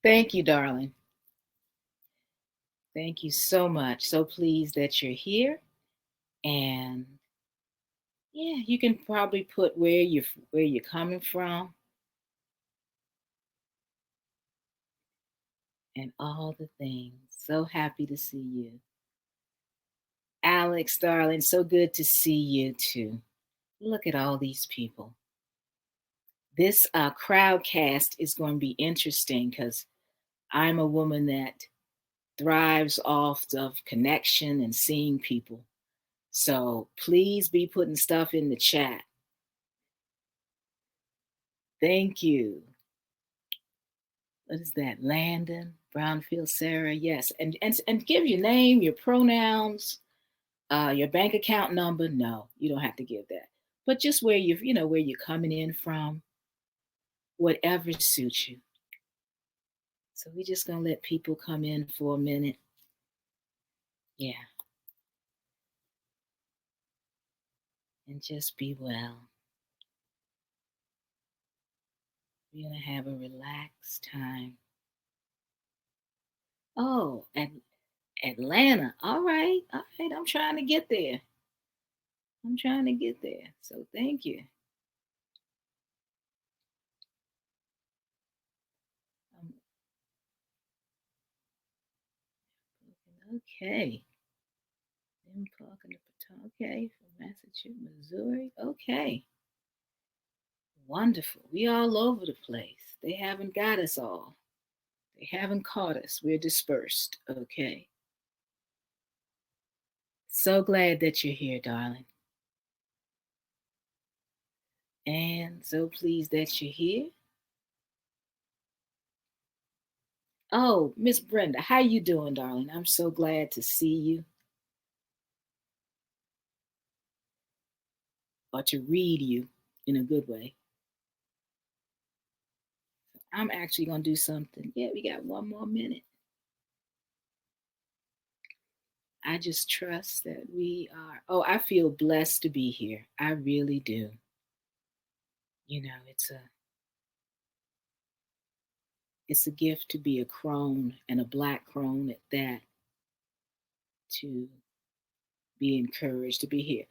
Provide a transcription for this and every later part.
Thank you, darling. Thank you so much. So pleased that you're here. And yeah, you can probably put where you're coming from and all the things. So happy to see you. Alex, darling, so good to see you too. Look at all these people. This crowdcast is going to be interesting because I'm a woman that thrives off of connection and seeing people. So please be putting stuff in the chat. Thank you. What is that? Landon, Brownfield, Sarah. Yes. And give your name, your pronouns, your bank account number. No, you don't have to give that. But just where you're coming in from, whatever suits you. So we're just gonna let people come in for a minute. Yeah. And just be well. We're gonna have a relaxed time. Oh, and Atlanta. All right. All right. I'm trying to get there. I'm trying to get there. So thank you. Um, okay. I'm talking to okay from Massachusetts, Missouri. Okay. Wonderful. We all over the place. They haven't got us all. They haven't caught us. We're dispersed. Okay. So glad that you're here, darling. And so pleased that you're here. Oh, Miss Brenda, how you doing, darling? I'm so glad to see you or to read you in a good way. I'm actually going to do something. Yeah, we got one more minute. I just trust that we are. Oh, I feel blessed to be here. I really do. It's a gift to be a crone and a black crone at that, to be encouraged to be here.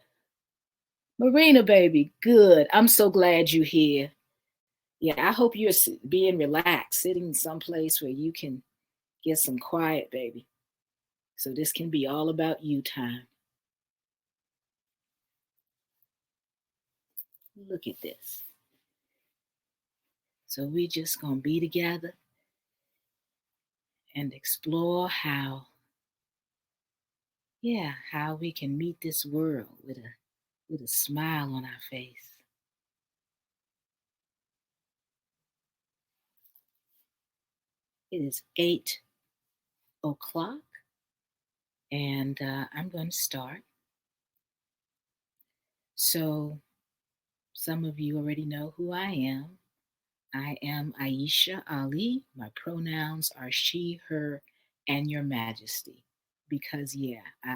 Marina, baby, good. I'm so glad you're here. Yeah, I hope you're being relaxed, sitting someplace where you can get some quiet, baby. So this can be all about you time. Look at this. So we just gonna be together and explore how we can meet this world with a smile on our face. It is 8 o'clock, and I'm going to start. So some of you already know who I am. I am Ayesha Ali. My pronouns are she, her, and your majesty. Because,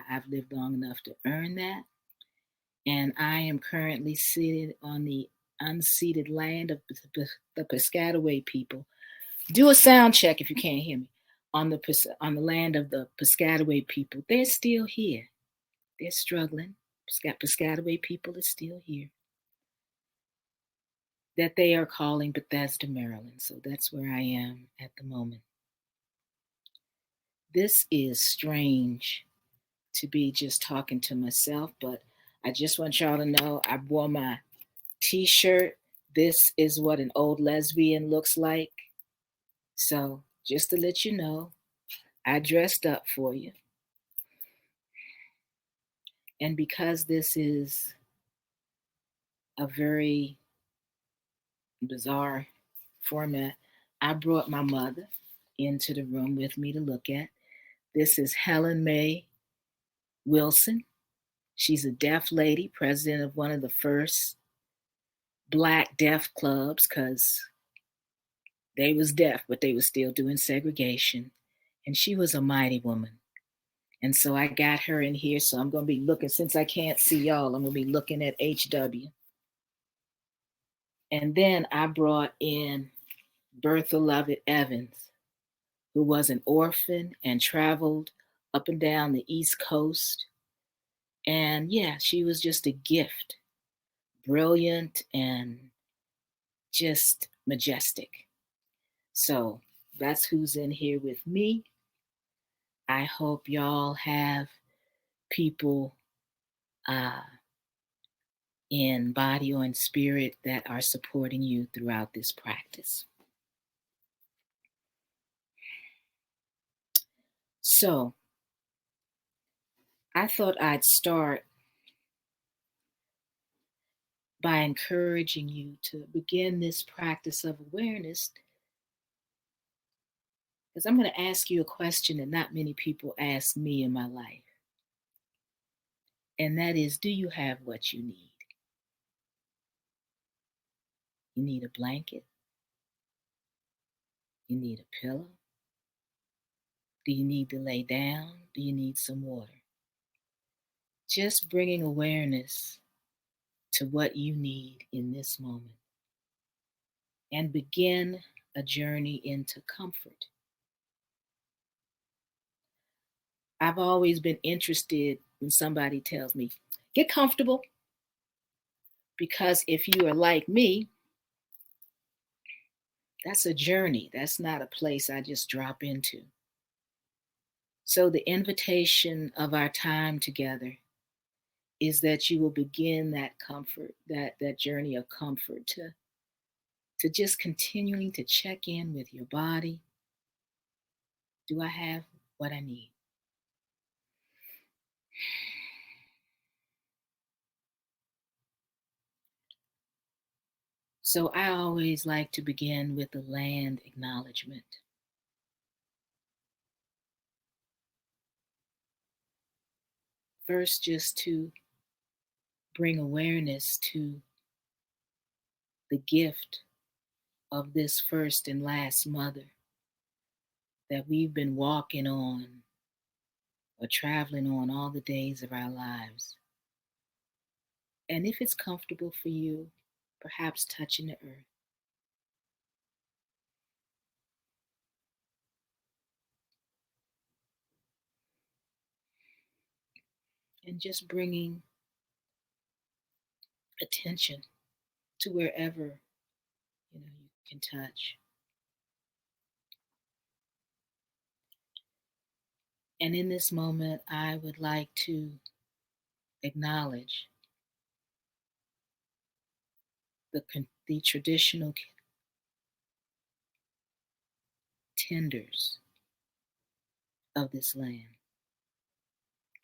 I've lived long enough to earn that. And I am currently seated on the unceded land of the Piscataway people. Do a sound check if you can't hear me. On the land of the Piscataway people. They're still here. They're struggling. Piscataway people are still here. That they are calling Bethesda, Maryland. So that's where I am at the moment. This is strange to be just talking to myself, but I just want y'all to know I wore my t-shirt. This is what an old lesbian looks like. So just to let you know, I dressed up for you. And because this is a very bizarre format, I brought my mother into the room with me to look at. This is Helen Mae Wilson. She's a deaf lady, president of one of the first Black deaf clubs, because they was deaf, but they was still doing segregation. And she was a mighty woman. And so I got her in here. So I'm going to be looking, since I can't see y'all, I'm going to be looking at HW. And then I brought in Bertha Lovett Evans. who was an orphan and traveled up and down the East Coast. And yeah, she was just a gift, brilliant and just majestic. So that's who's in here with me. I hope y'all have people uh, in body or in spirit that are supporting you throughout this practice. So I thought I'd start by encouraging you to begin this practice of awareness, because I'm going to ask you a question that not many people ask me in my life. And that is, do you have what you need? You need a blanket? You need a pillow? Do you need to lay down? Do you need some water? Just bringing awareness to what you need in this moment and begin a journey into comfort. I've always been interested when somebody tells me, get comfortable, because if you are like me, that's a journey. That's not a place I just drop into. So the invitation of our time together is that you will begin that comfort, that journey of comfort, to just continuing to check in with your body. Do I have what I need? So I always like to begin with the land acknowledgement. First, just to bring awareness to the gift of this first and last mother that we've been walking on or traveling on all the days of our lives. And if it's comfortable for you, perhaps touching the earth. And just bringing attention to wherever you can touch. And in this moment, I would like to acknowledge the traditional tenders of this land,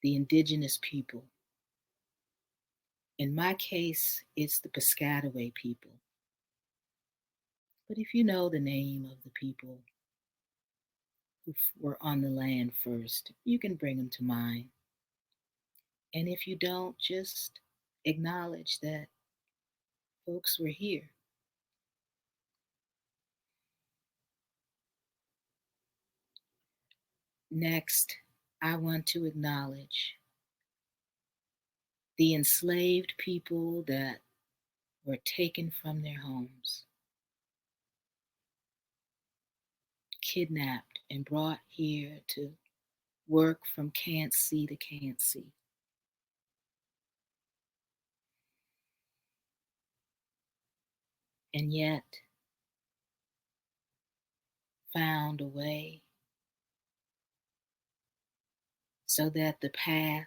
the indigenous people. In my case, it's the Piscataway people. But if you know the name of the people who were on the land first, you can bring them to mind. And if you don't, just acknowledge that folks were here. Next, I want to acknowledge the enslaved people that were taken from their homes, kidnapped, and brought here to work from can't see to can't see. And yet found a way so that the path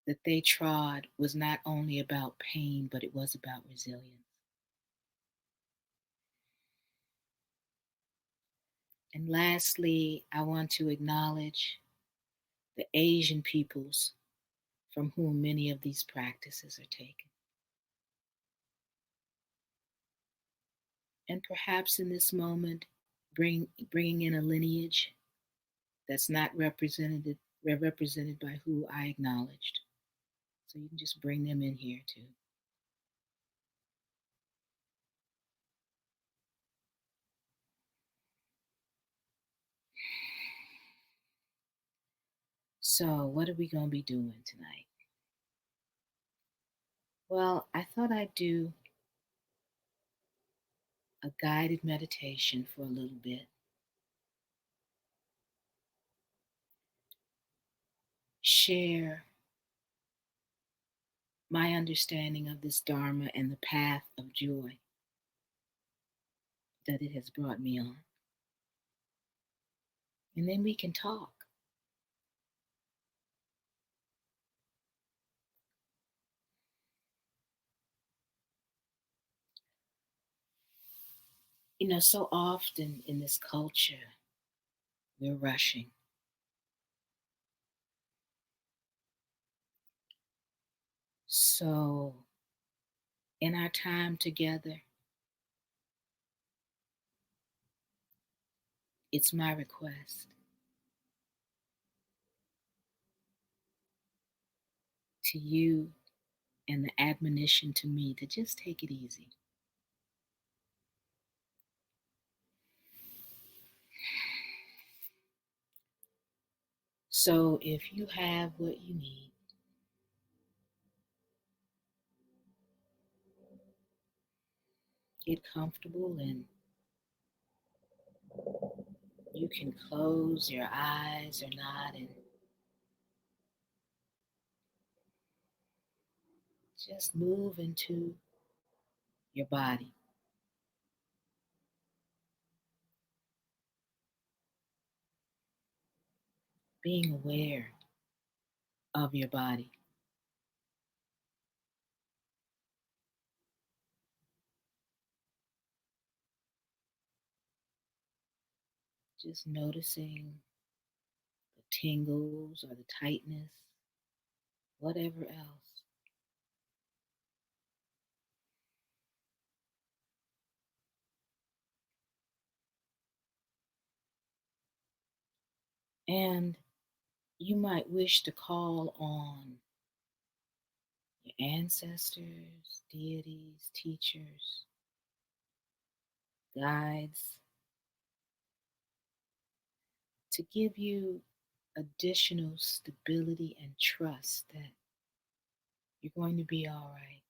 that they trod was not only about pain, but it was about resilience. And lastly, I want to acknowledge the Asian peoples from whom many of these practices are taken. And perhaps in this moment, bringing in a lineage that's not represented by who I acknowledged. So you can just bring them in here too. So what are we going to be doing tonight? Well, I thought I'd do a guided meditation for a little bit. Share my understanding of this Dharma and the path of joy that it has brought me on. And then we can talk. So often in this culture, we're rushing. So, in our time together, it's my request to you and the admonition to me to just take it easy. So, if you have what you need, get comfortable and you can close your eyes or not and just move into your body, being aware of your body. Just noticing the tingles or the tightness, whatever else. And you might wish to call on your ancestors, deities, teachers, guides to give you additional stability and trust that you're going to be all right.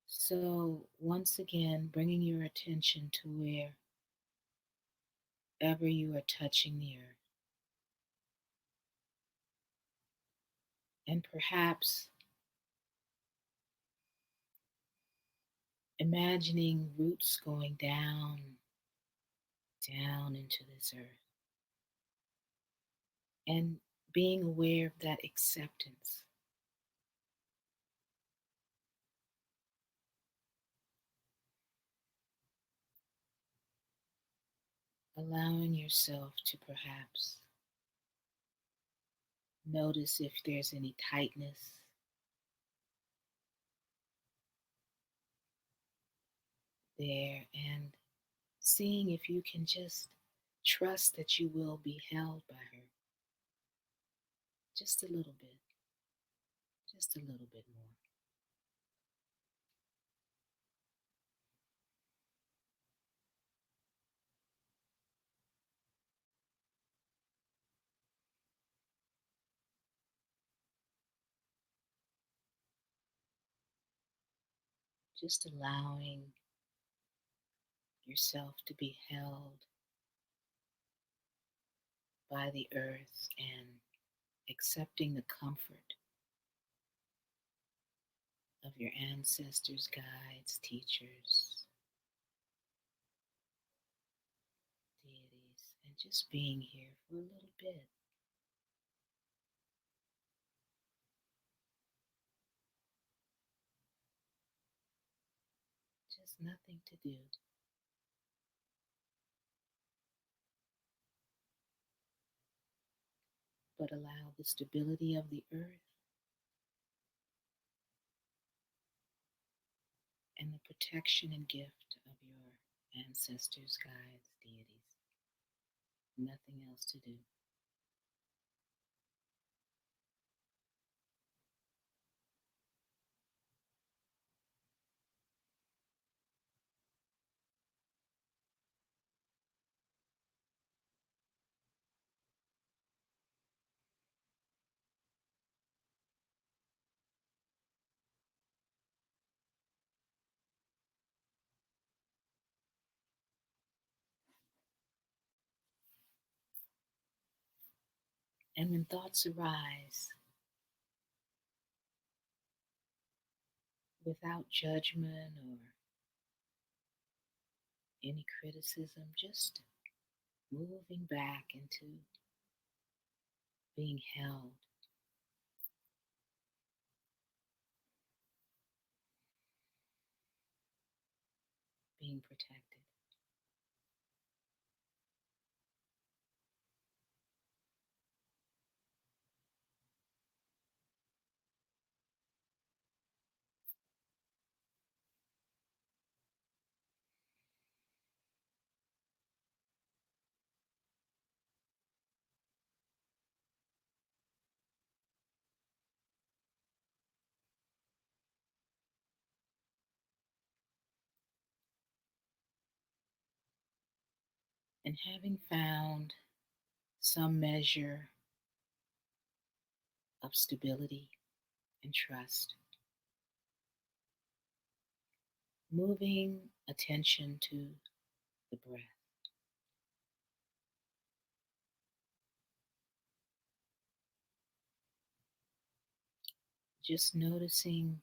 So, once again, bringing your attention to wherever you are touching the earth, and perhaps imagining roots going down, down into this earth, and being aware of that acceptance. Allowing yourself to perhaps notice if there's any tightness there and seeing if you can just trust that you will be held by her just a little bit, just a little bit more. Just allowing yourself to be held by the earth and accepting the comfort of your ancestors, guides, teachers, deities, and just being here for a little bit. Just nothing to do but allow the stability of the earth and the protection and gift of your ancestors, guides, deities. Nothing else to do. And when thoughts arise, without judgment or any criticism, just moving back into being held, being protected. And having found some measure of stability and trust, moving attention to the breath, just noticing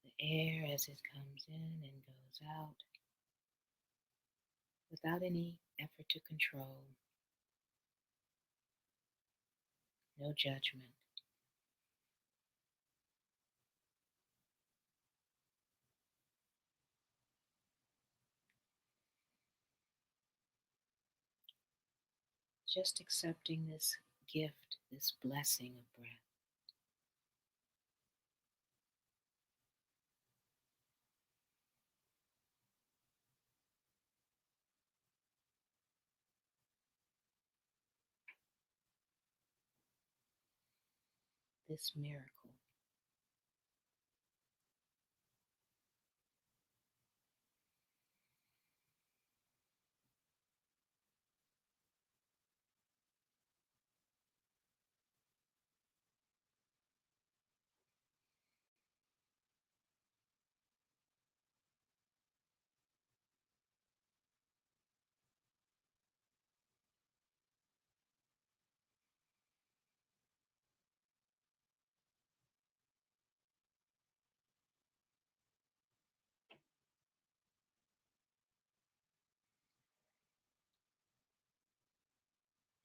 the air as it comes in and goes out without any effort to control, no judgment, just accepting this gift, this blessing of breath. This miracle.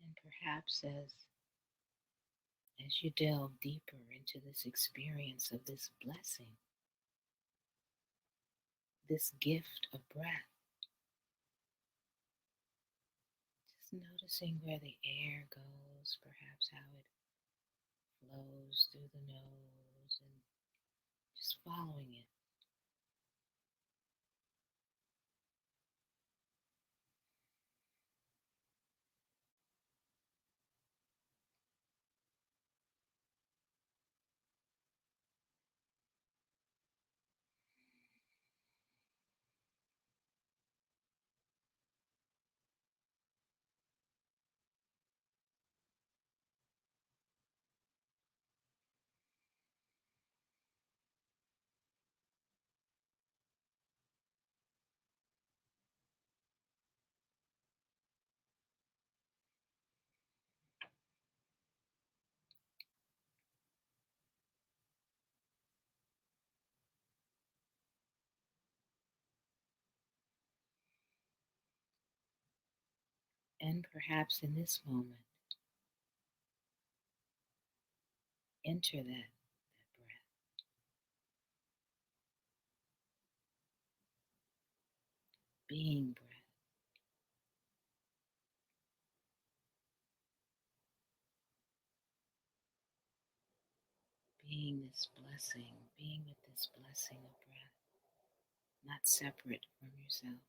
And perhaps as you delve deeper into this experience of this blessing, this gift of breath, just noticing where the air goes, perhaps how it flows through the nose, and just following it. And perhaps in this moment, enter that breath, being breath, being this blessing, being with this blessing of breath, not separate from yourself,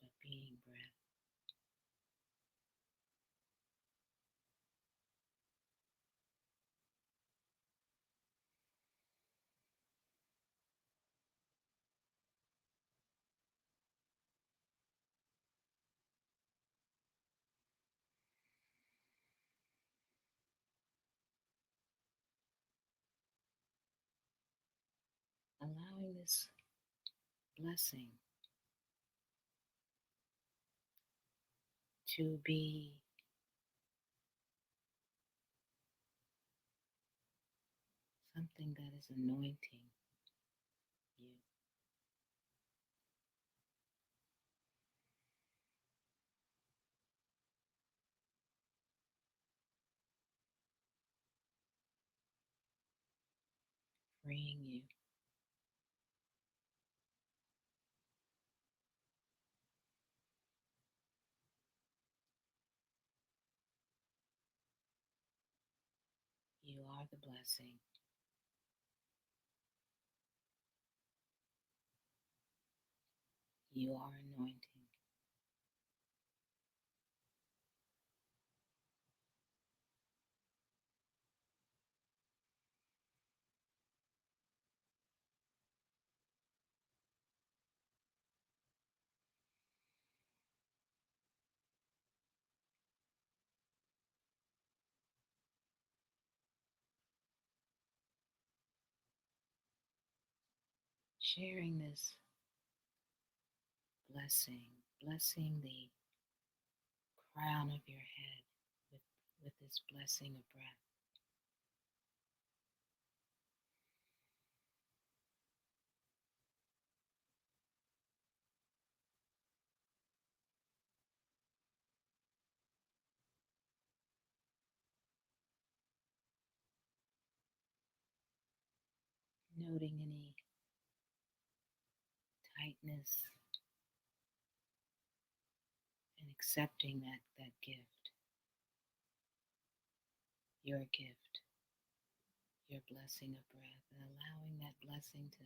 but being breath. Allowing this blessing to be something that is anointing you. Freeing you. You are the blessing. You are anointing. Sharing this blessing, blessing the crown of your head with this blessing of breath. Noting any tightness and accepting that gift, your gift, your blessing of breath, and allowing that blessing to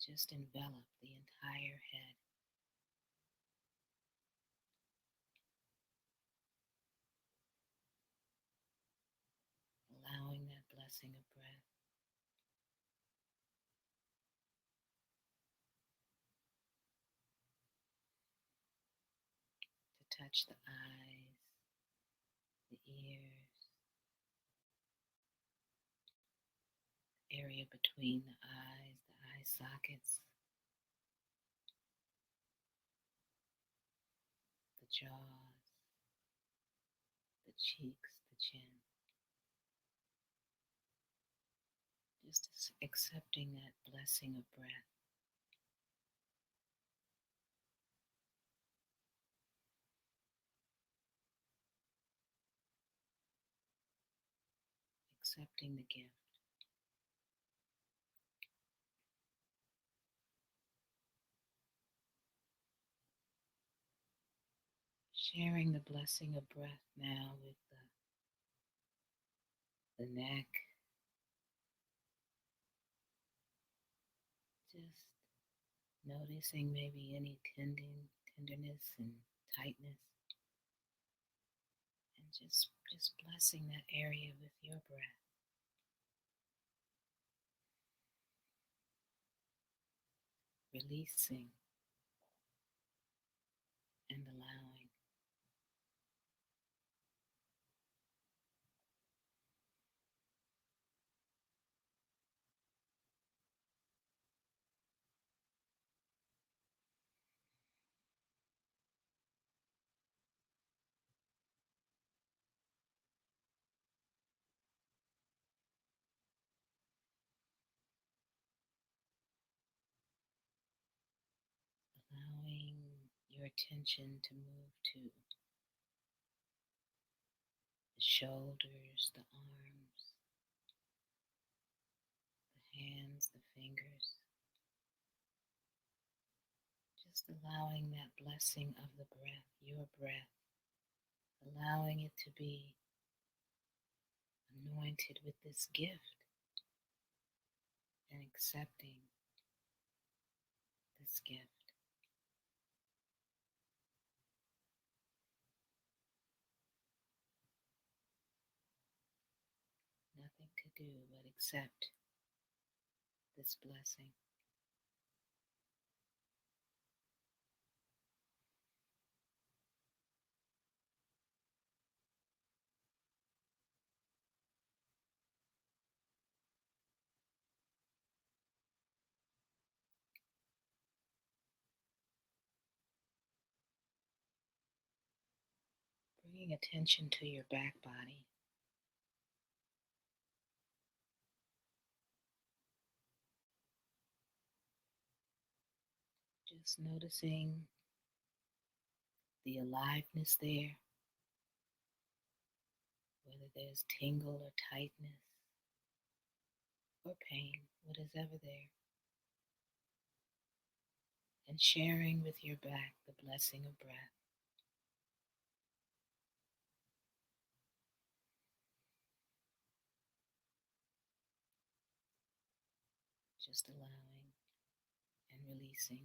just envelop the entire head. Allowing that blessing of breath to touch the eyes, the ears, area between the eye sockets, the jaws, the cheeks, the chin. Just accepting that blessing of breath. Accepting the gift. Sharing the blessing of breath now with the neck. Just noticing maybe any tenderness and tightness. And just blessing that area with your breath. Releasing and allowing. Allowing your attention to move to the shoulders, the arms, the hands, the fingers. Just allowing that blessing of the breath, your breath, allowing it to be anointed with this gift and accepting this gift. Nothing to do but accept this blessing. Bring attention to your back body. Just noticing the aliveness there, whether there's tingle or tightness or pain, whatever there, and sharing with your back the blessing of breath. Just allowing and releasing.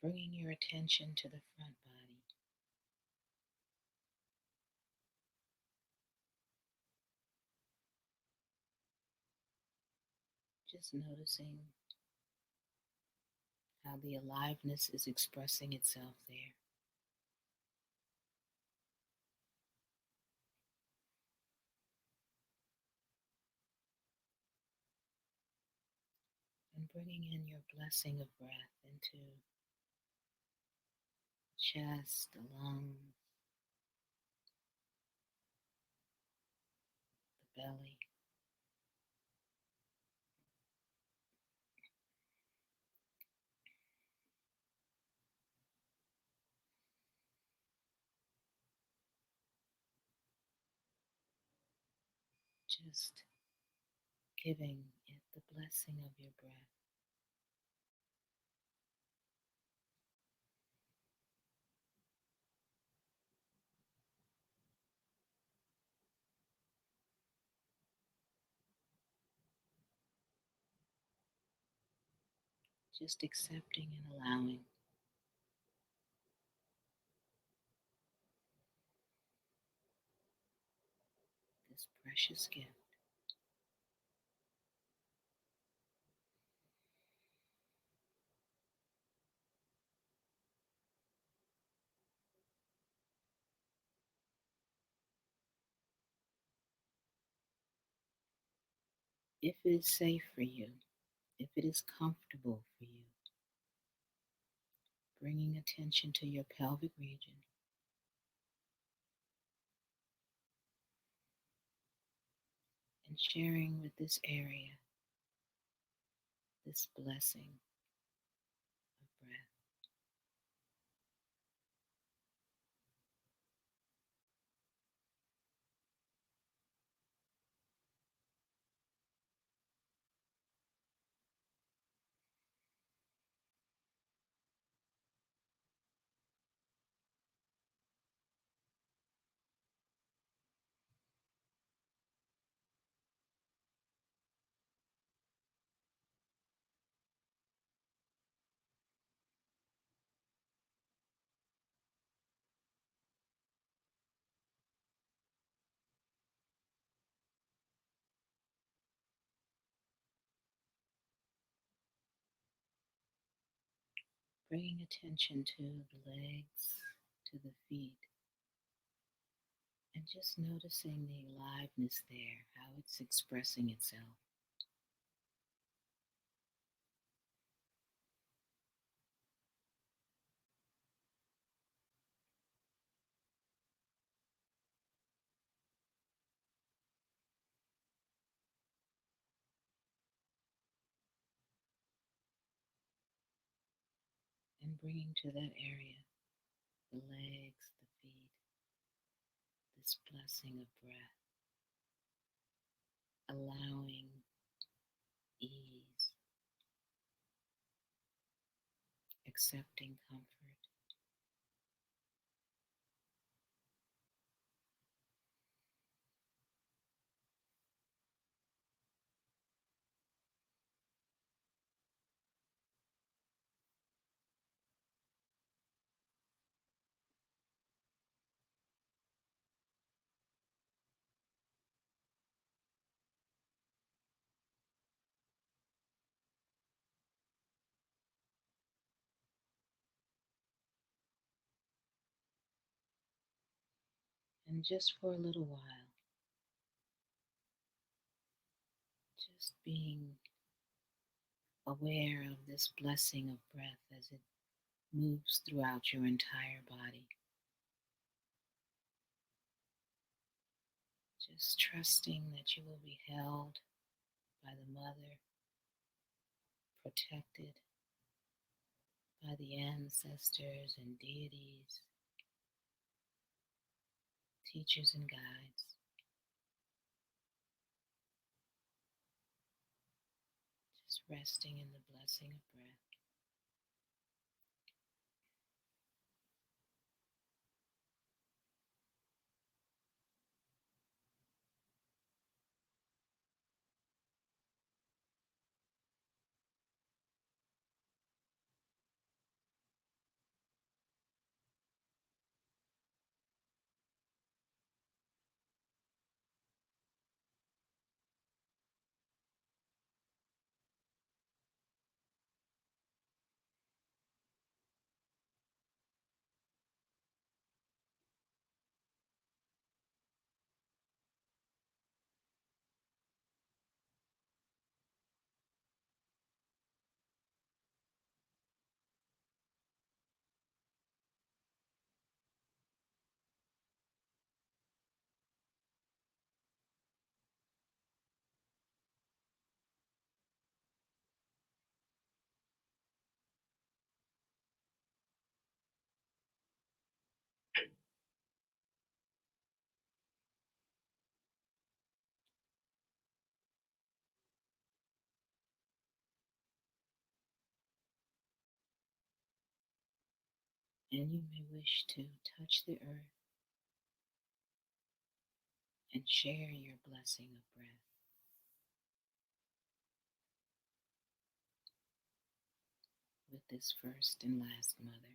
Bringing your attention to the front body. Just noticing how the aliveness is expressing itself there. And bringing in your blessing of breath into the chest, the lungs, the belly. Just giving it the blessing of your breath. Just accepting and allowing this precious gift. If it is safe for you, if it is comfortable for you, bringing attention to your pelvic region and sharing with this area this blessing of breath. Bringing attention to the legs, to the feet, and just noticing the aliveness there, how it's expressing itself. And bringing to that area, the legs, the feet, this blessing of breath, allowing ease, accepting comfort. And just for a little while, just being aware of this blessing of breath as it moves throughout your entire body. Just trusting that you will be held by the Mother, protected by the ancestors and deities, teachers and guides. Just resting in the blessing of breath. And you may wish to touch the earth and share your blessing of breath with this first and last mother.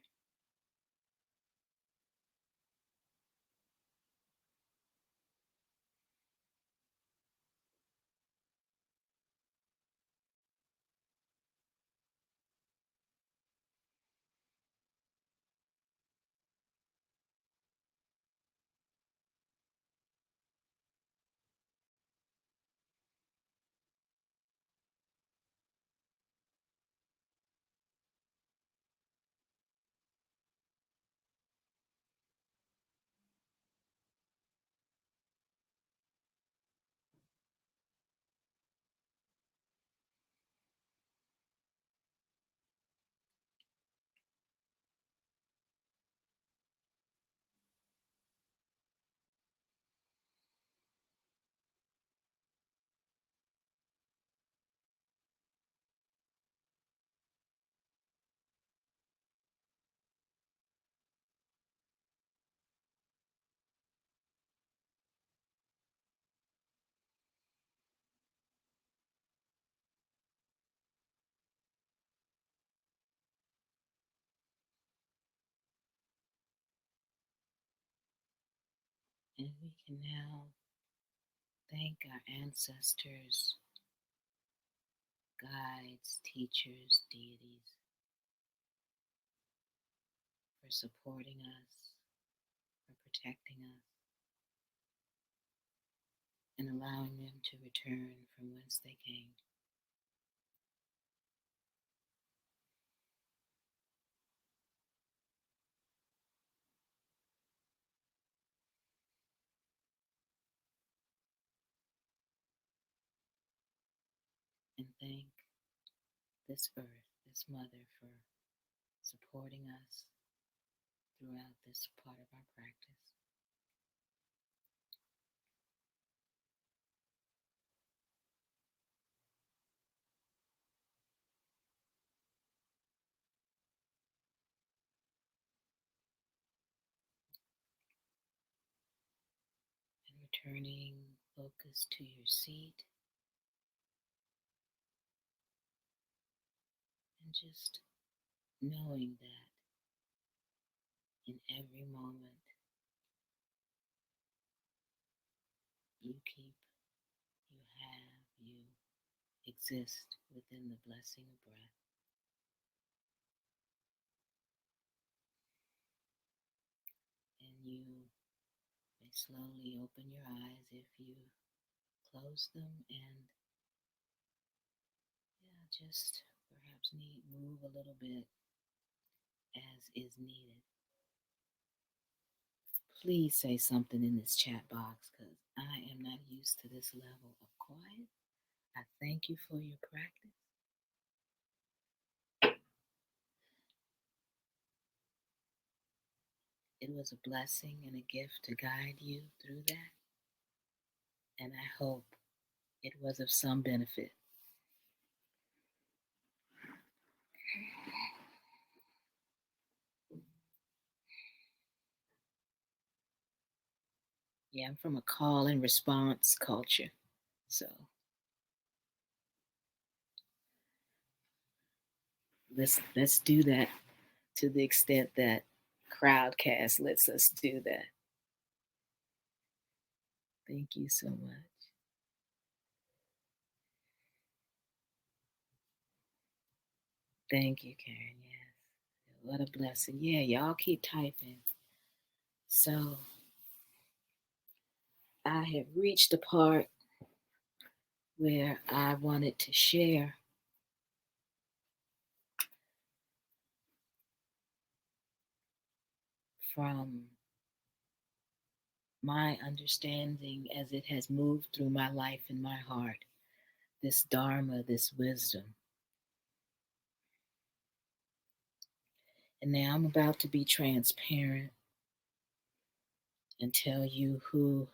And we can now thank our ancestors, guides, teachers, deities for supporting us, for protecting us, and allowing them to return from whence they came. And thank this earth, this mother, for supporting us throughout this part of our practice. And returning focus to your seat and just knowing that in every moment you keep, you have, you exist within the blessing of breath. And you may slowly open your eyes if you close them, and yeah, just perhaps move a little bit as is needed. Please say something in this chat box because I am not used to this level of quiet. I thank you for your practice. It was a blessing and a gift to guide you through that, and I hope it was of some benefit. Yeah, I'm from a call and response culture, so let's do that to the extent that Crowdcast lets us do that. Thank you so much. Thank you, Karen. Yes. What a blessing. Yeah, y'all keep typing. So I have reached the part where I wanted to share from my understanding as it has moved through my life and my heart, this Dharma, this wisdom. And now I'm about to be transparent and tell you who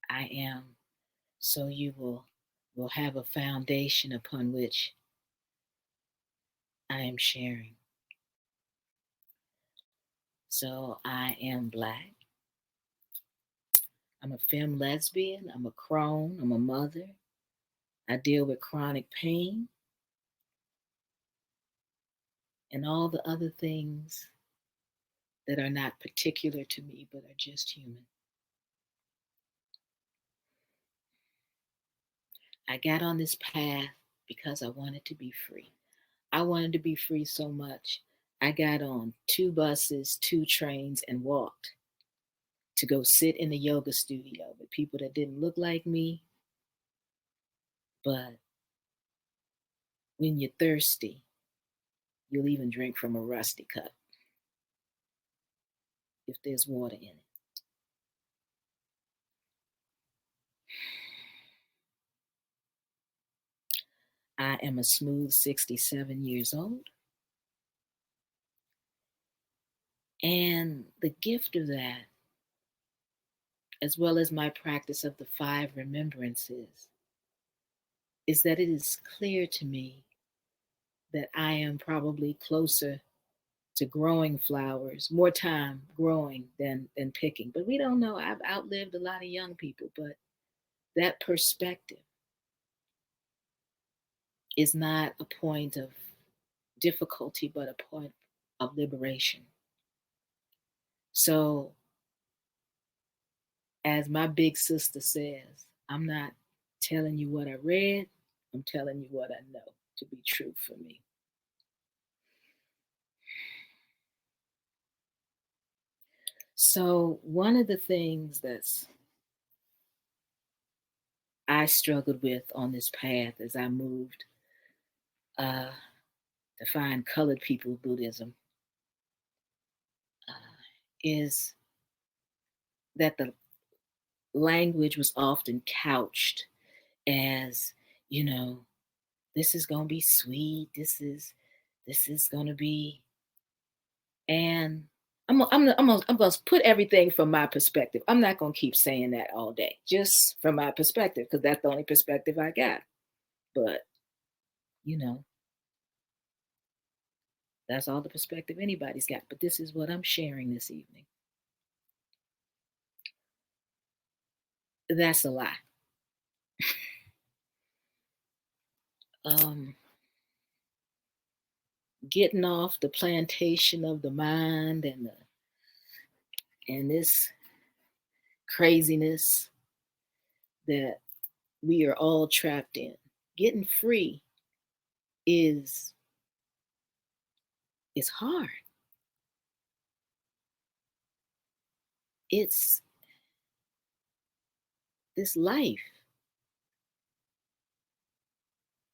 I am so you will have a foundation upon which I am sharing. So I am Black. I'm a femme lesbian. I'm a crone. I'm a mother. I deal with chronic pain and all the other things that are not particular to me but are just human. I got on this path because I wanted to be free. I wanted to be free so much. I got on 2 buses, 2 trains, and walked to go sit in the yoga studio with people that didn't look like me. But when you're thirsty, you'll even drink from a rusty cup if there's water in it. I am a smooth 67 years old. And the gift of that, as well as my practice of the 5 remembrances, is that it is clear to me that I am probably closer to growing flowers, more time growing than picking. But we don't know. I've outlived a lot of young people, but that perspective is not a point of difficulty, but a point of liberation. So, as my big sister says, I'm not telling you what I read, I'm telling you what I know to be true for me. So, one of the things that's I struggled with on this path as I moved uh, to find colored people Buddhism is that the language was often couched as, you know, this is gonna be sweet. This is gonna be, and I'm gonna put everything from my perspective. I'm not gonna keep saying that all day, just from my perspective, because that's the only perspective I got. But you know, that's all the perspective anybody's got. But this is what I'm sharing this evening. That's a lie. Um, Getting off the plantation of the mind and this craziness that we are all trapped in. Getting free is hard. It's this life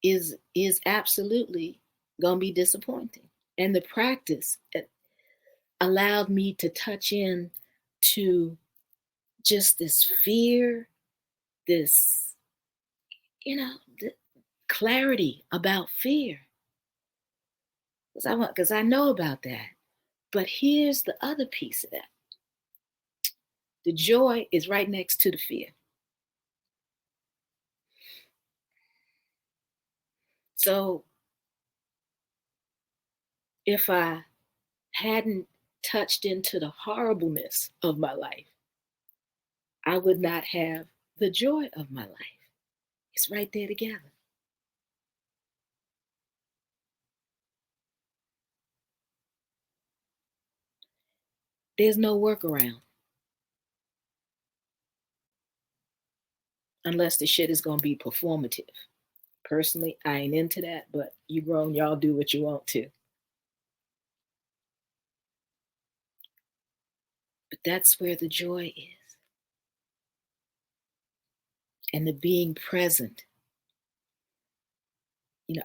is absolutely gonna be disappointing. And the practice allowed me to touch in to just this fear, this, the clarity about fear. Because I know about that. But here's the other piece of that. The joy is right next to the fear. So if I hadn't touched into the horribleness of my life, I would not have the joy of my life. It's right there together. There's no workaround unless the shit is going to be performative. Personally, I ain't into that, but you grown, y'all do what you want to. But that's where the joy is. And the being present.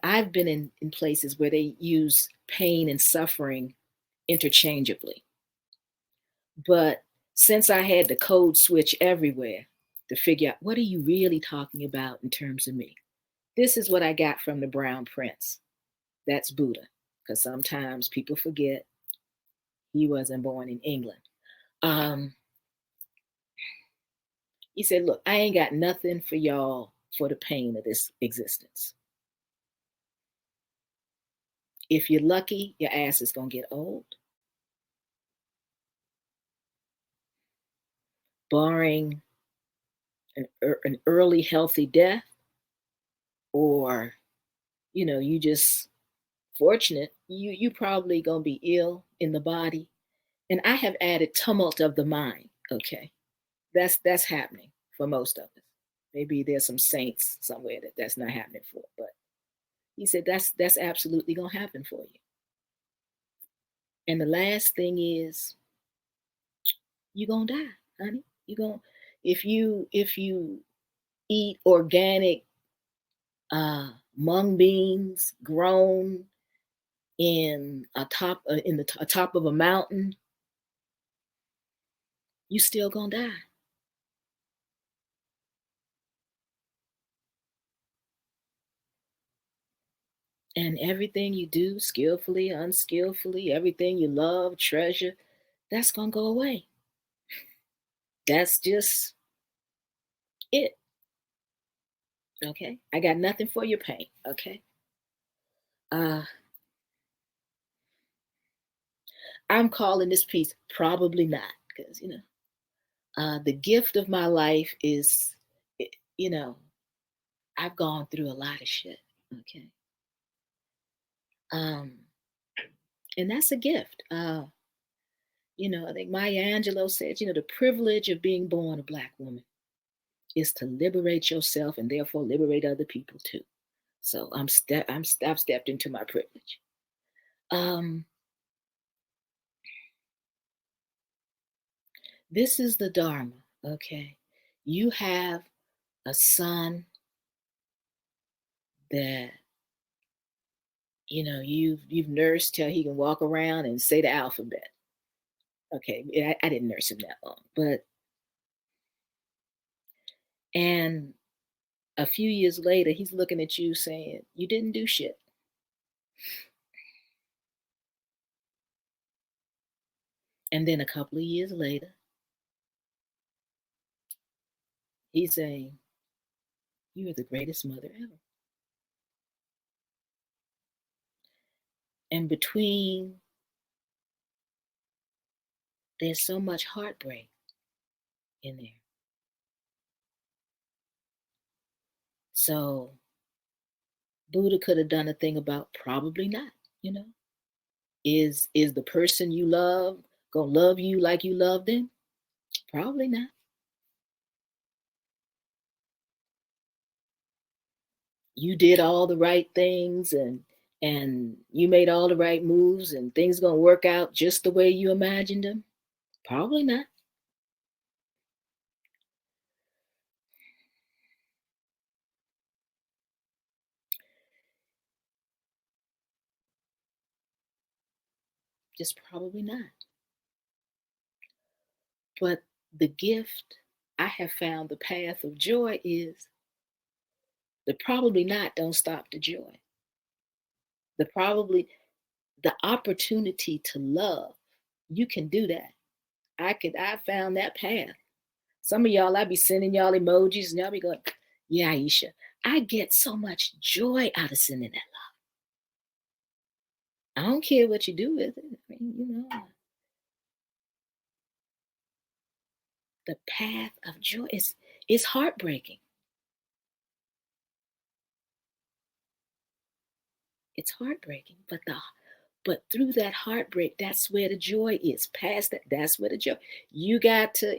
I've been in places where they use pain and suffering interchangeably. But since I had the code switch everywhere to figure out what are you really talking about in terms of me, this is what I got from the Brown Prince. That's Buddha, because sometimes people forget he wasn't born in England. He said, look, I ain't got nothing for y'all for the pain of this existence. If you're lucky, your ass is going to get old. Barring an early healthy death, or, you just fortunate, you probably going to be ill in the body. And I have added tumult of the mind. Okay. That's happening for most of us. Maybe there's some saints somewhere that's not happening for, but he said that's absolutely going to happen for you. And the last thing is you're going to die, honey. You're going if you eat organic mung beans grown in a top of a mountain, you still going to die. And everything you do, skillfully, unskillfully, everything you love, treasure, that's going to go away. That's just it. Okay? I got nothing for your pain. Okay? I'm calling this piece probably not, because, the gift of my life is, you know, I've gone through a lot of shit. Okay? And that's a gift. I think Maya Angelou said, the privilege of being born a Black woman is to liberate yourself and therefore liberate other people too. So I've stepped into my privilege. This is the Dharma, okay? You have a son that you've nursed till he can walk around and say the alphabet. Okay, I didn't nurse him that long, and a few years later, he's looking at you saying, you didn't do shit. And then a couple of years later, he's saying, you are the greatest mother ever. And between, there's so much heartbreak in there. So Buddha could have done a thing about probably not, Is the person you love gonna love you like you love them? Probably not. You did all the right things and you made all the right moves and things gonna work out just the way you imagined them? Probably not. Just probably not. But the gift, I have found the path of joy is the probably not don't stop the joy. The probably, the opportunity to love, you can do that. I found that path. Some of y'all, I be sending y'all emojis and y'all be going, yeah, Ayesha, I get so much joy out of sending that love. I don't care what you do with it. I mean, the path of joy is heartbreaking. It's heartbreaking, but through that heartbreak, that's where the joy is. Past that, that's where the joy. You got to.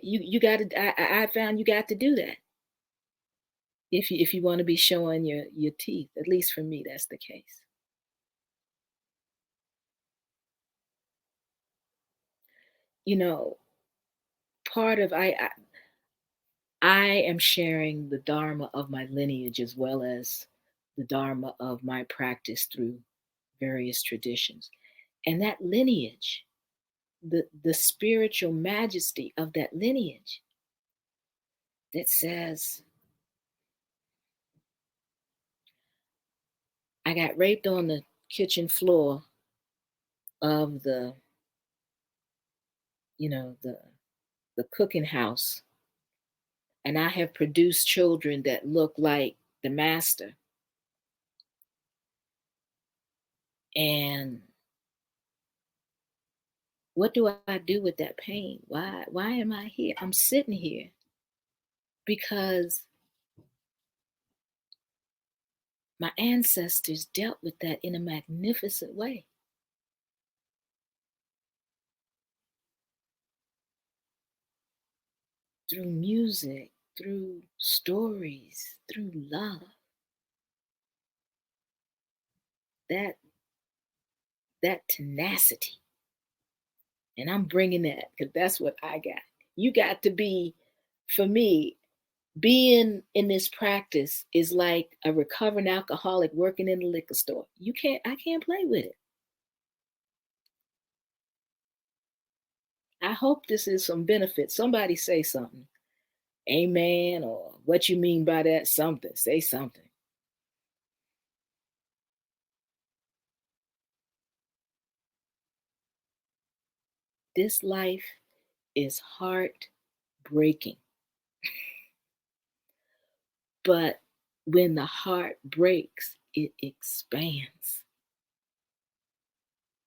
I found you got to do that if you want to be showing your teeth. At least for me, that's the case. You know, part of I am sharing the Dharma of my lineage as well as the Dharma of my practice through various traditions. And that lineage, the spiritual majesty of that lineage that says, I got raped on the kitchen floor of the cooking house, and I have produced children that look like the master. And what do I do with that pain? Why am I here? I'm sitting here because my ancestors dealt with that in a magnificent way. Through music, through stories, through love. That that tenacity. And I'm bringing that because that's what I got. You got to be, for me, being in this practice is like a recovering alcoholic working in the liquor store. I can't play with it. I hope this is some benefit. Somebody say something. Amen. Or what you mean by that? Something. Say something. This life is heartbreaking. But when the heart breaks, it expands.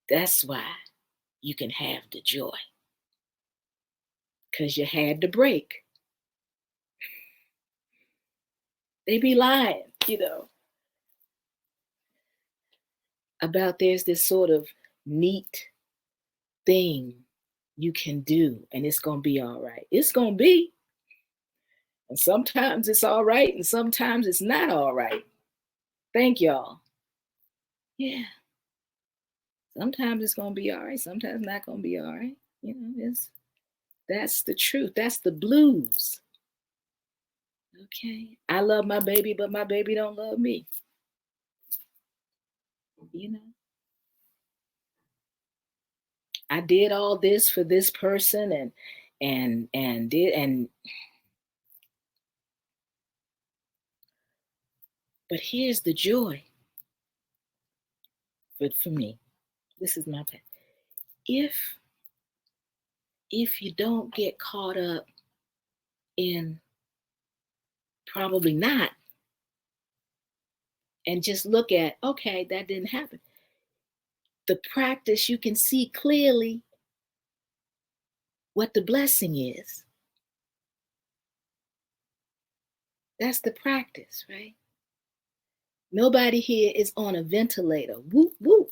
That's why you can have the joy. Because you had to break. They be lying, about there's this sort of neat thing you can do and it's going to be all right. It's going to be. And sometimes it's all right and sometimes it's not all right. Thank y'all. Yeah. Sometimes it's going to be all right. Sometimes not going to be all right. That's the truth. That's the blues. Okay. I love my baby, but my baby don't love me. I did all this for this person and did and but here's the joy for me. This is my path. If you don't get caught up in probably not and just look at, okay, that didn't happen. The practice, you can see clearly what the blessing is. That's the practice, right? Nobody here is on a ventilator. Whoop, whoop.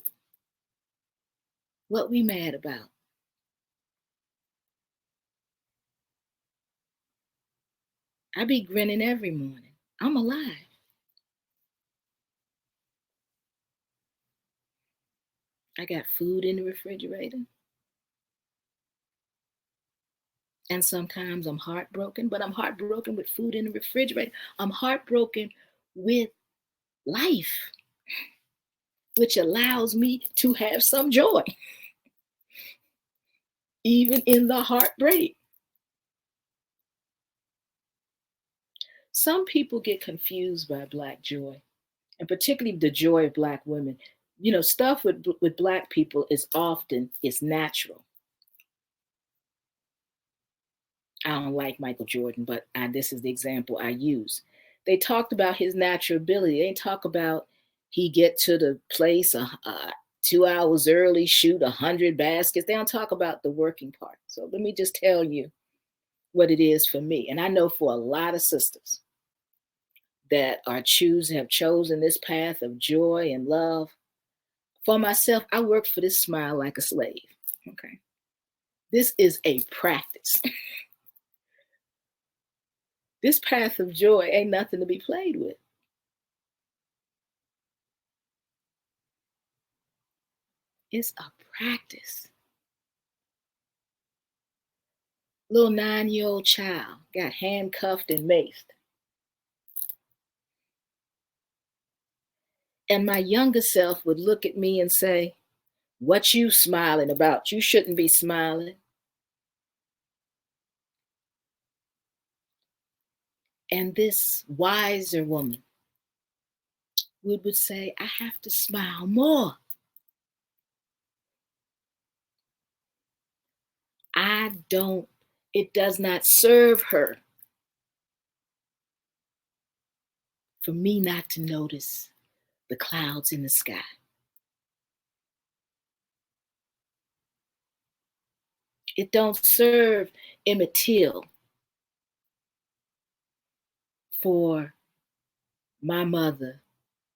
What we mad about? I be grinning every morning. I'm alive. I got food in the refrigerator. And sometimes I'm heartbroken, but I'm heartbroken with food in the refrigerator. I'm heartbroken with life, which allows me to have some joy. even in the heartbreak. Some people get confused by Black joy, and particularly the joy of Black women. Stuff with Black people is natural. I don't like Michael Jordan, but this is the example I use. They talked about his natural ability. They talk about he get to the place 2 hours early, shoot 100 baskets. They don't talk about the working part. So let me just tell you what it is for me. And I know for a lot of sisters that have chosen this path of joy and love. For myself, I work for this smile like a slave. Okay. This is a practice. This path of joy ain't nothing to be played with. It's a practice. Little 9-year-old child got handcuffed and maced. And my younger self would look at me and say, "What you smiling about? You shouldn't be smiling." And this wiser woman would say, "I have to smile more. It does not serve her for me not to notice the clouds in the sky." It don't serve Emmett Till for my mother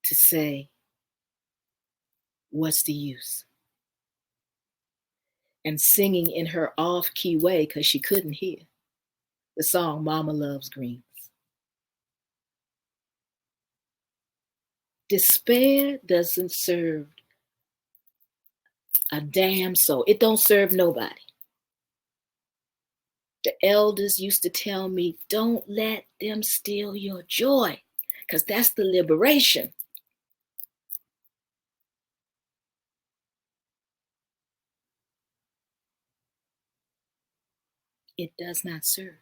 to say, "What's the use?" And singing in her off-key way because she couldn't hear the song Mama Loves Greens. Despair doesn't serve a damn soul. It don't serve nobody. The elders used to tell me, don't let them steal your joy, because that's the liberation. It does not serve.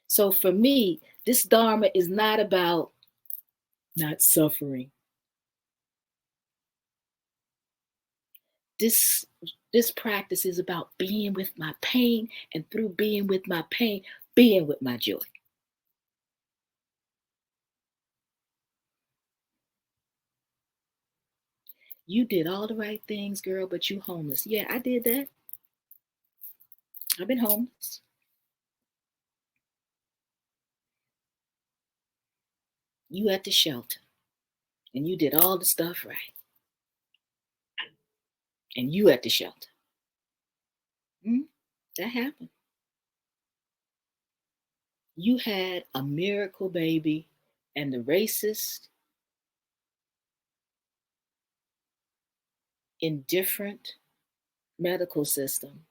So for me, this Dharma is not about not suffering. This practice is about being with my pain, and through being with my pain, being with my joy. You did all the right things, girl, but you homeless. Yeah, I did that. I've been homeless. You at the shelter, and you did all the stuff right. And you at the shelter. That happened. You had a miracle baby, and the racist, indifferent medical system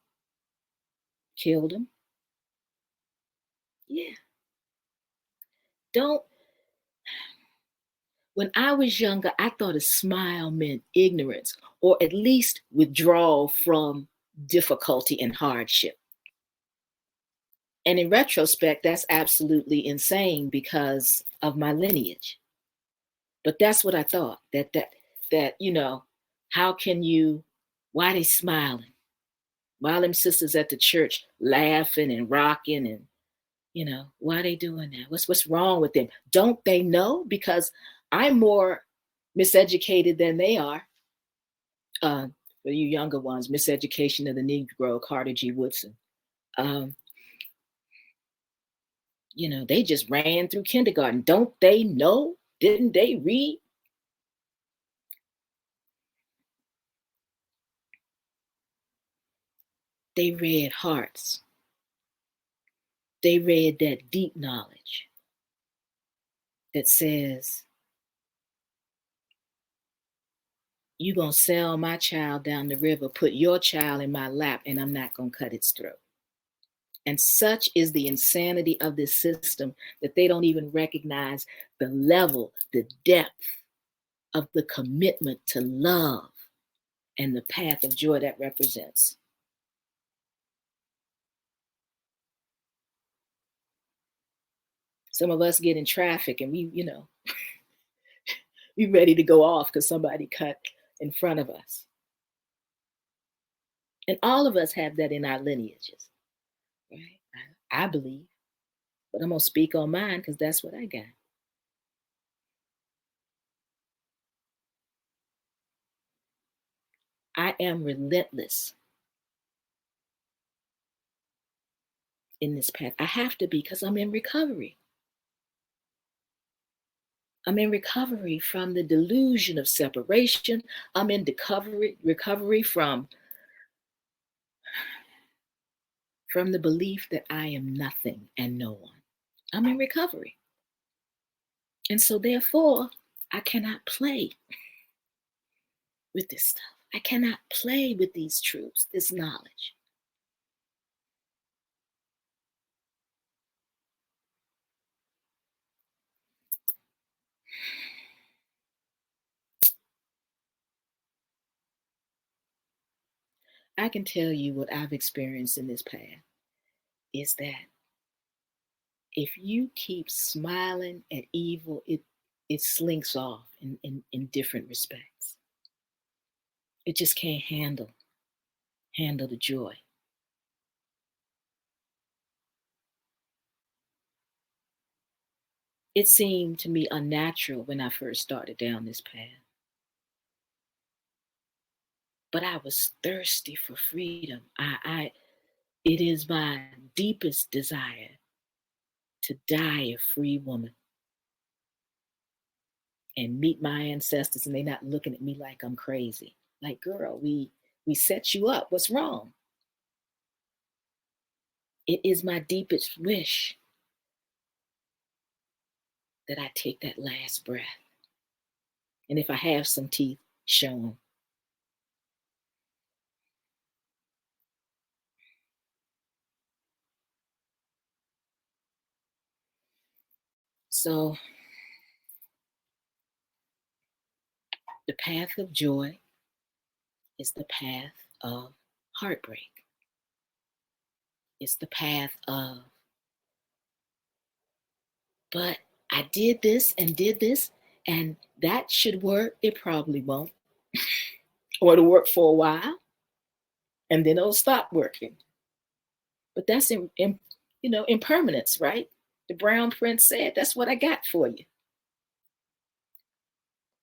killed him. Yeah. When I was younger, I thought a smile meant ignorance, or at least withdrawal from difficulty and hardship. And in retrospect, that's absolutely insane because of my lineage. But that's what I thought, that how can you, why they smiling? While them sisters at the church laughing and rocking, and why are they doing that? What's wrong with them? Don't they know? Because I'm more miseducated than they are. For you younger ones, Miseducation of the Negro, Carter G. Woodson. They just ran through kindergarten. Don't they know? Didn't they read? They read hearts. They read that deep knowledge that says, you gonna sell my child down the river, put your child in my lap, and I'm not gonna cut its throat. And such is the insanity of this system that they don't even recognize the level, the depth of the commitment to love and the path of joy that represents. Some of us get in traffic and we ready to go off because somebody cut in front of us. And all of us have that in our lineages, right? I believe, but I'm going to speak on mine because that's what I got. I am relentless in this path. I have to be because I'm in recovery. I'm in recovery from the delusion of separation. I'm in recovery from the belief that I am nothing and no one. I'm in recovery. And so therefore, I cannot play with this stuff. I cannot play with these truths, this knowledge. I can tell you what I've experienced in this path is that if you keep smiling at evil, it slinks off in different respects. It just can't handle the joy. It seemed to me unnatural when I first started down this path. But I was thirsty for freedom. It is my deepest desire to die a free woman and meet my ancestors, and they're not looking at me like I'm crazy. Like, girl, we set you up. What's wrong? It is my deepest wish that I take that last breath. And if I have some teeth, show them. So the path of joy is the path of heartbreak. It's the path of, but I did this, and that should work. It probably won't. Or it'll work for a while, and then it'll stop working. But that's impermanence, right? The Brown Prince said, that's what I got for you.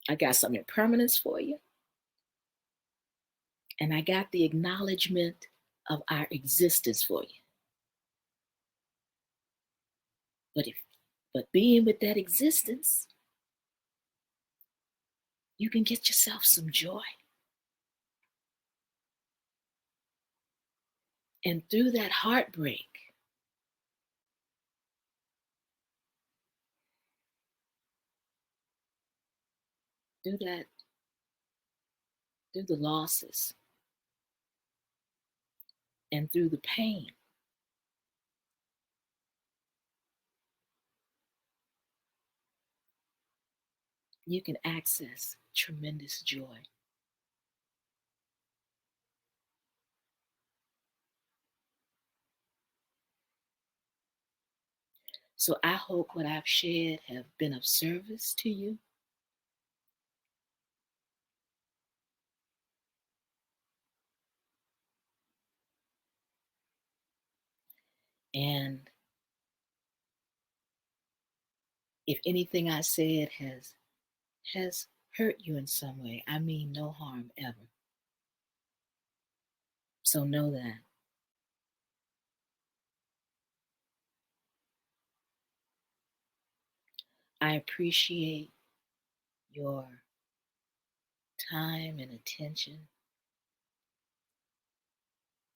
I got some impermanence for you. And I got the acknowledgement of our existence for you. But being with that existence, you can get yourself some joy. And through that heartbreak, through the losses, and through the pain, you can access tremendous joy. So I hope what I've shared have been of service to you. And if anything I said has hurt you in some way, I mean no harm ever. So know that. I appreciate your time and attention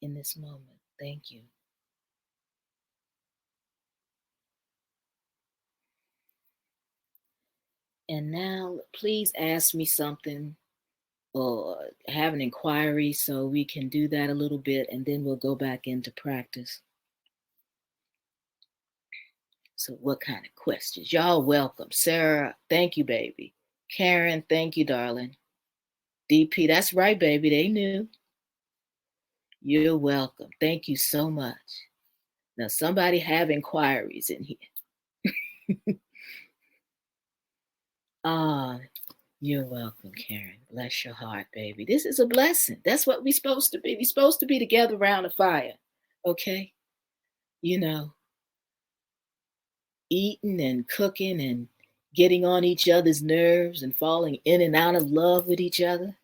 in this moment. Thank you. And now, please ask me something or have an inquiry so we can do that a little bit, and then we'll go back into practice. So what kind of questions? Y'all welcome. Sarah, thank you, baby. Karen, thank you, darling. DP, that's right, baby. They knew. You're welcome. Thank you so much. Now, somebody have inquiries in here. Ah, you're welcome, Karen. Bless your heart, baby. This is a blessing. That's what we're supposed to be. We're supposed to be together around a fire. Okay? You know, eating and cooking and getting on each other's nerves and falling in and out of love with each other.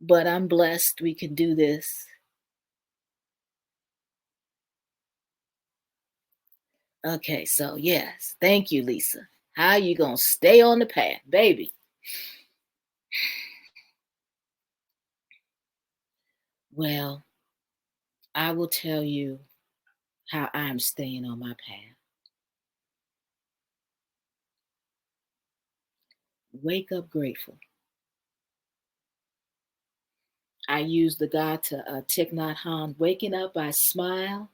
But I'm blessed we can do this. Okay, so yes, thank you, Lisa. How you gonna stay on the path, baby? Well, I will tell you how I'm staying on my path. Wake up grateful. I use the God to Thich Nhat Hanh. Waking up, I smile,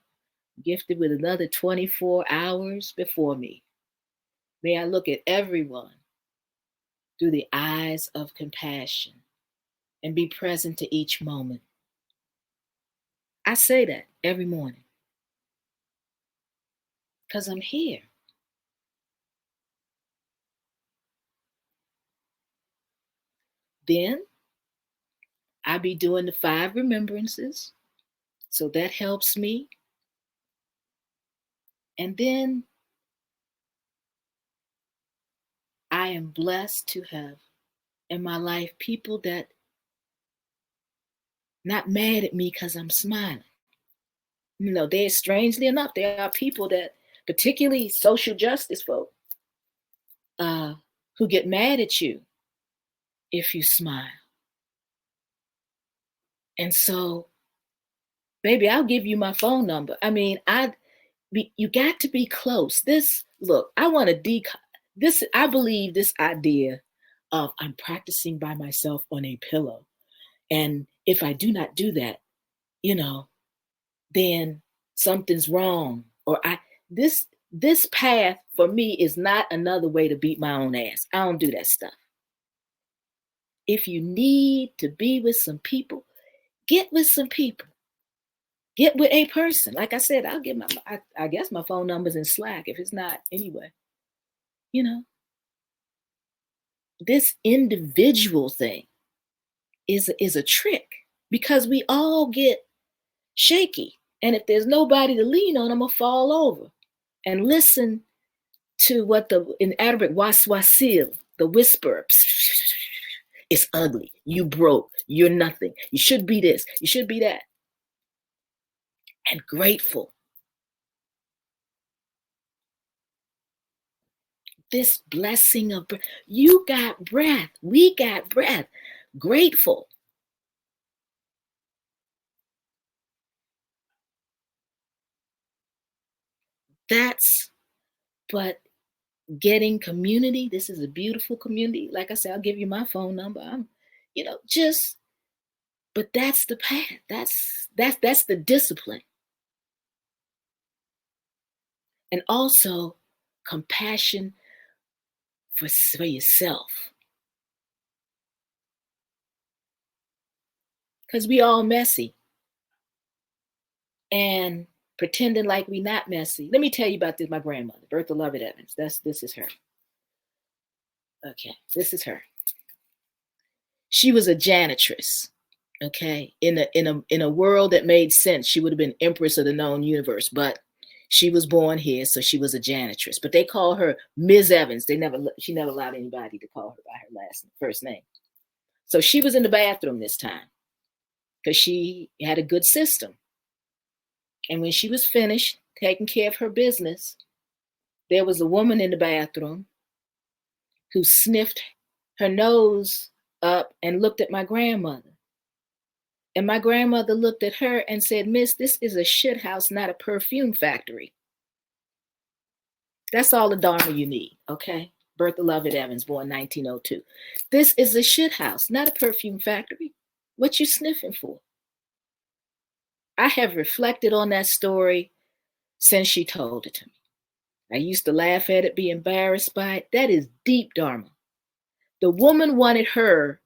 gifted with another 24 hours before me. May I look at everyone through the eyes of compassion and be present to each moment. I say that every morning because I'm here. Then I be doing the 5 remembrances, so that helps me. And then I am blessed to have in my life people that not mad at me because I'm smiling. There's strangely enough, there are people that, particularly social justice folk, uh, who get mad at you if you smile. And so, baby, I'll give you my phone number. I mean, you got to be close. Look, I want to this. I believe this idea of I'm practicing by myself on a pillow, and if I do not do that, you know, then something's wrong. Or this path for me is not another way to beat my own ass. I don't do that stuff. If you need to be with some people, get with some people. Get with a person. Like I said, I'll get I guess my phone number's in Slack if it's not anyway. You know, this individual thing is a trick because we all get shaky. And if there's nobody to lean on, I'm gonna fall over and listen to what in Arabic waswasil, the whisper. It's ugly. You broke. You're nothing. You should be this. You should be that. And grateful. This blessing of breath. You got breath. We got breath. Grateful. That's, but getting community. This is a beautiful community. Like I said, I'll give you my phone number. But that's the path. That's the discipline. And also compassion for yourself. Because we all messy. And pretending like we not messy. Let me tell you about this. My grandmother, Bertha Lovett Evans. This is her. Okay, this is her. She was a janitress. Okay, in a world that made sense, she would have been empress of the known universe, but she was born here, so she was a janitress. But they call her Ms. Evans. She never allowed anybody to call her by her first name. So she was in the bathroom this time because she had a good system. And when she was finished taking care of her business, there was a woman in the bathroom who sniffed her nose up and looked at my grandmother. And my grandmother looked at her and said, "Miss, this is a shit house, not a perfume factory." That's all the Dharma you need, okay? Bertha Lovett Evans, born 1902. This is a shit house, not a perfume factory. What you sniffing for? I have reflected on that story since she told it to me. I used to laugh at it, be embarrassed by it. That is deep Dharma. The woman wanted her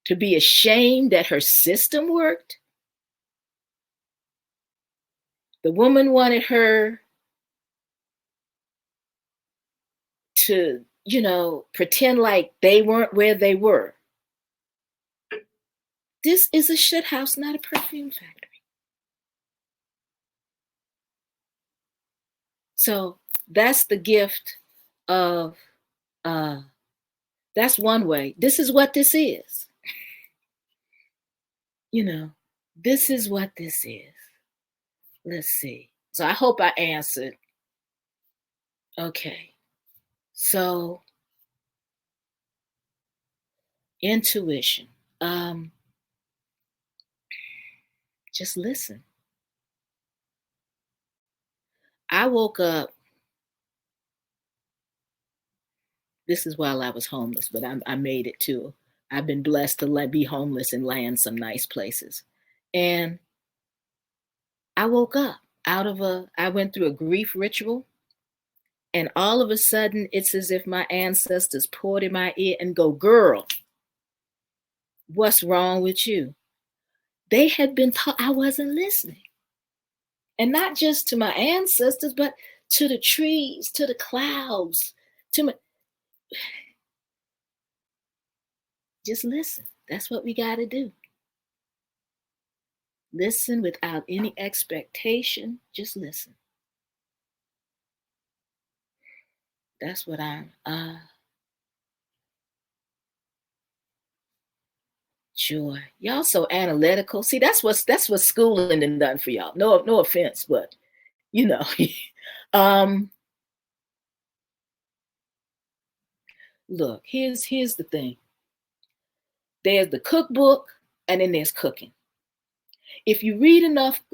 to be ashamed that her system worked. The woman wanted her pretend like they weren't where they were. This is a shit house, not a perfume factory. So that's the gift of, that's one way. This is what this is. This is what this is. Let's see. So I hope I answered. Okay. So intuition. Just listen. I woke up. This is while I was homeless, but I made it too. I've been blessed to be homeless and land some nice places. And I woke up I went through a grief ritual. And all of a sudden, it's as if my ancestors poured in my ear and go, girl, what's wrong with you? They had been taught I wasn't listening. And not just to my ancestors, but to the trees, to the clouds, just listen. That's what we got to do. Listen without any expectation. Just listen. That's what I'm, joy. Y'all so analytical. See, that's what schooling done done for y'all. No offense, but look, here's the thing. There's the cookbook, and then there's cooking. If you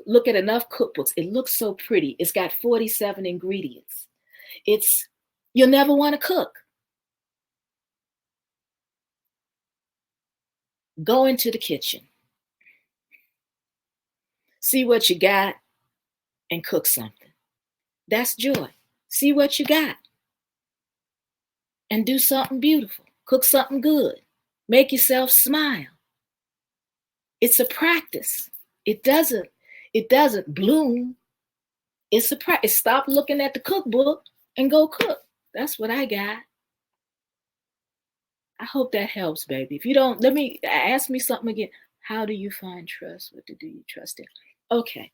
look at enough cookbooks, it looks so pretty. It's got 47 ingredients. You'll never want to cook. Go into the kitchen. See what you got and cook something. That's joy. See what you got and do something beautiful. Cook something good. Make yourself smile. It's a practice. It doesn't bloom. It's a practice. Stop looking at the cookbook and go cook. That's what I got. I hope that helps, baby. If you don't, ask me something again. How do you find trust? What do you trust in? Okay.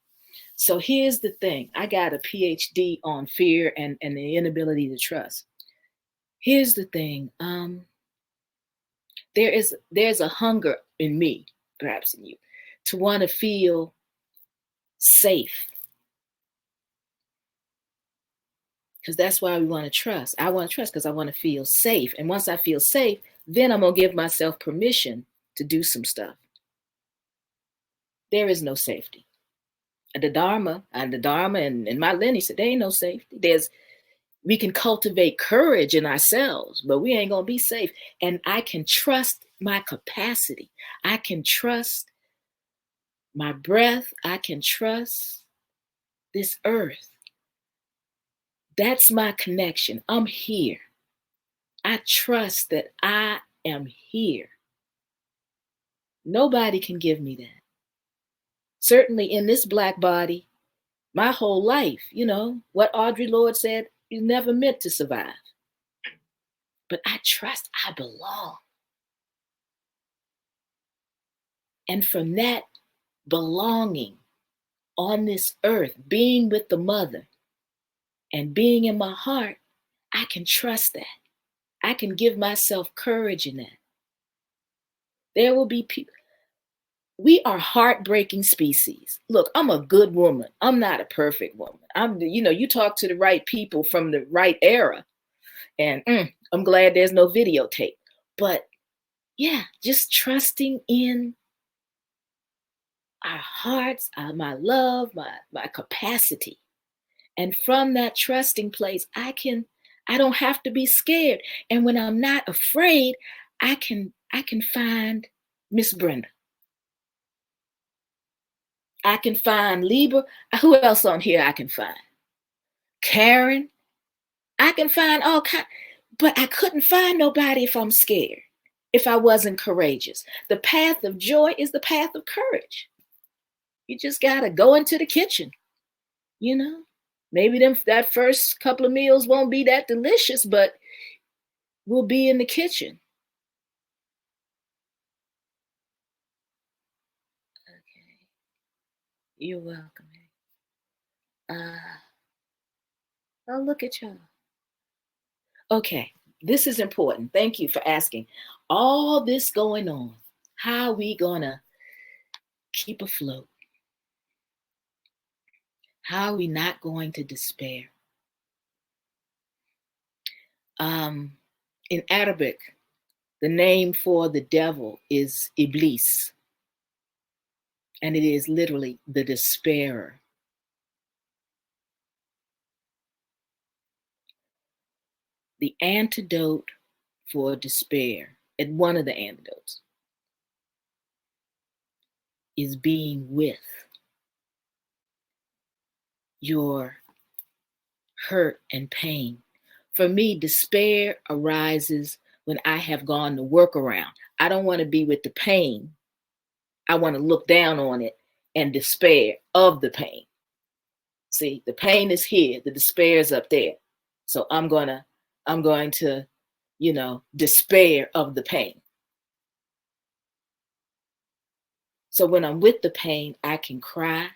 So here's the thing. I got a PhD on fear and the inability to trust. Here's the thing. There's a hunger in me, perhaps in you, to want to feel safe. Because that's why we want to trust. I want to trust because I want to feel safe. And once I feel safe, then I'm going to give myself permission to do some stuff. There is no safety. The Dharma and my lineage said, there ain't no safety. We can cultivate courage in ourselves, but we ain't going to be safe. And I can trust my capacity. I can trust my breath. I can trust this earth. That's my connection. I'm here. I trust that I am here. Nobody can give me that. Certainly in this Black body, my whole life, what Audre Lorde said, you're never meant to survive. But I trust I belong. And from that belonging on this earth, being with the mother and being in my heart, I can trust that. I can give myself courage in that. There will be people. We are heartbreaking species. Look, I'm a good woman. I'm not a perfect woman. You talk to the right people from the right era, and I'm glad there's no videotape. But yeah, just trusting in our hearts, my love, my capacity. And from that trusting place, I don't have to be scared. And when I'm not afraid, I can find Miss Brenda. I can find Libra. Who else on here I can find? Karen. I can find all kinds. But I couldn't find nobody if I'm scared, if I wasn't courageous. The path of joy is the path of courage. You just got to go into the kitchen, Maybe that first couple of meals won't be that delicious, but will be in the kitchen. Okay, you're welcome. Oh, look at y'all. Okay, this is important. Thank you for asking. All this going on, how are we gonna keep afloat? How are we not going to despair? Um, in Arabic, the name for the devil is Iblis, and it is literally the despairer. The antidote for despair, and one of the antidotes, is being with your hurt and pain. For me, despair arises when I have gone the workaround. I don't want to be with the pain. I want to look down on it and despair of the pain. See, the pain is here, the despair is up there. So I'm going to, despair of the pain. So when I'm with the pain, I can cry.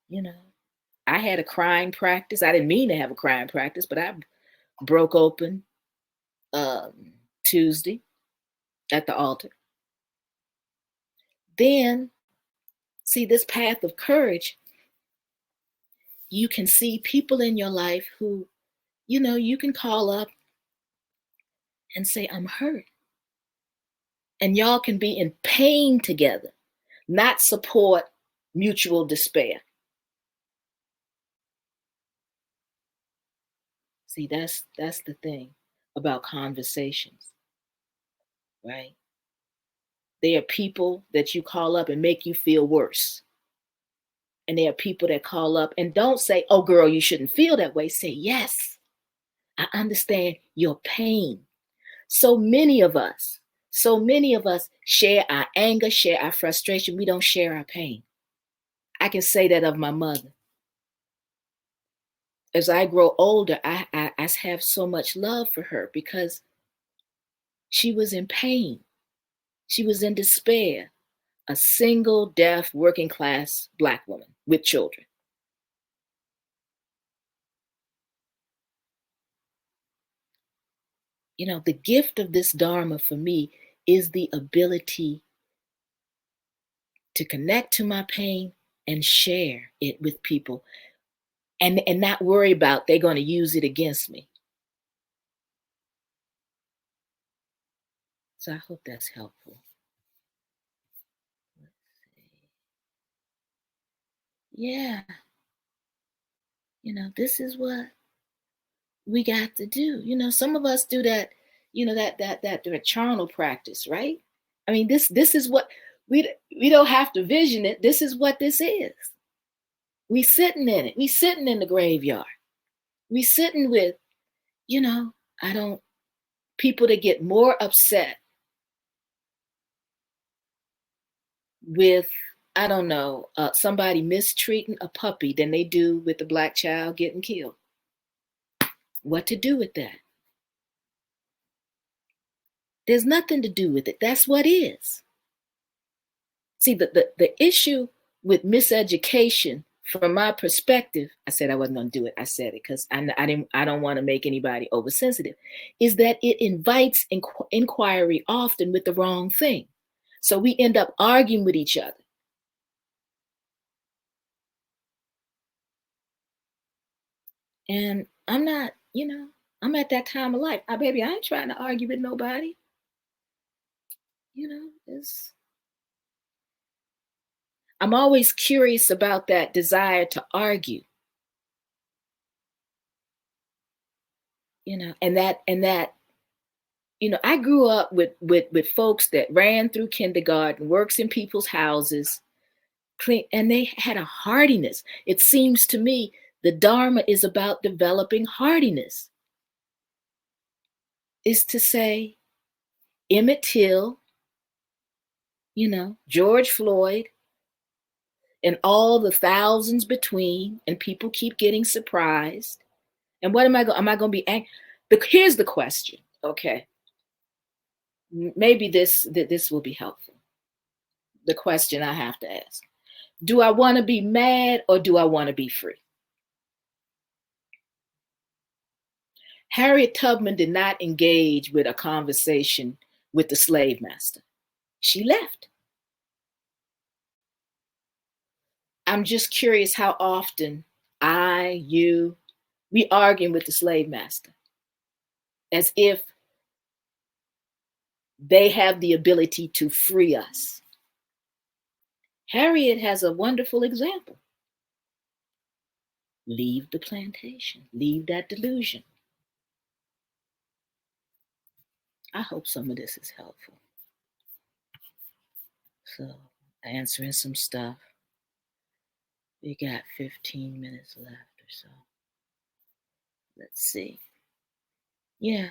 You know, I had a crying practice. I didn't mean to have a crying practice, but I broke open Tuesday at the altar. Then, see, this path of courage, you can see people in your life who, you can call up and say, I'm hurt. And y'all can be in pain together, not support mutual despair. See, that's the thing about conversations, right? There are people that you call up and make you feel worse. And there are people that call up and don't say, oh, girl, you shouldn't feel that way. Say, yes, I understand your pain. So many of us share our anger, share our frustration. We don't share our pain. I can say that of my mother. As I grow older, I have so much love for her because she was in pain. She was in despair. A single, deaf, working class Black woman with children. The gift of this Dharma for me is the ability to connect to my pain and share it with people and not worry about they're going to use it against me. So I hope that's helpful. Let's see. Yeah, this is what we got to do. Some of us do that, that charnel practice, right? I mean, this is what we don't have to vision it. This is what this is. We sitting in it. We sitting in the graveyard. We sitting with, I don't people that get more upset with, I don't know, somebody mistreating a puppy than they do with the Black child getting killed. What to do with that? There's nothing to do with it. That's what is. See, the issue with miseducation, from my perspective, I said I wasn't going to do it. I said it because I don't want to make anybody oversensitive, is that it invites inquiry often with the wrong thing. So we end up arguing with each other. And I'm not, I'm at that time of life. Baby, I ain't trying to argue with nobody. I'm always curious about that desire to argue. And that I grew up with folks that ran through kindergarten, works in people's houses, clean, and they had a hardiness. It seems to me the Dharma is about developing hardiness. Is to say, Emmett Till, George Floyd, and all the thousands between, and people keep getting surprised. And what am I going to be angry? Here's the question. Okay. Maybe this will be helpful. The question I have to ask. Do I want to be mad or do I want to be free? Harriet Tubman did not engage with a conversation with the slave master. She left. I'm just curious how often we arguing with the slave master as if they have the ability to free us. Harriet has a wonderful example. Leave the plantation, leave that delusion. I hope some of this is helpful. So, answering some stuff. We got 15 minutes left or so. Let's see. Yeah.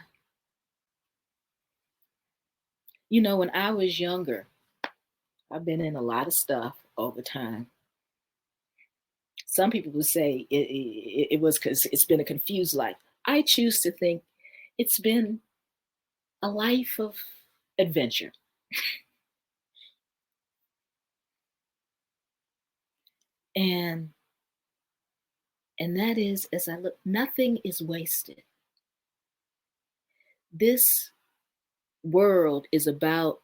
You know, when I was younger, I've been in a lot of stuff over time. Some people would say it was because it's been a confused life. I choose to think it's been a life of adventure. And that is, as I look, nothing is wasted. This world is about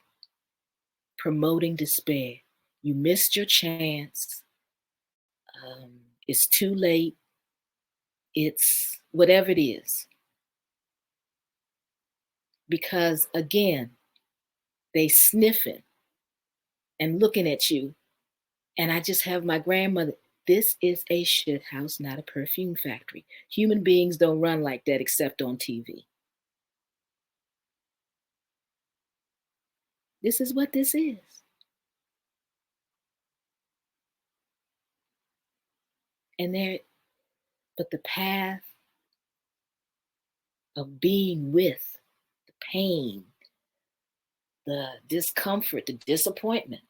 promoting despair. You missed your chance. It's too late. It's whatever it is. Because again, they sniffing and looking at you. And I just have my grandmother. This is a shit house, not a perfume factory. Human beings don't run like that except on TV. This is what this is. But the path of being with the pain, the discomfort, the disappointment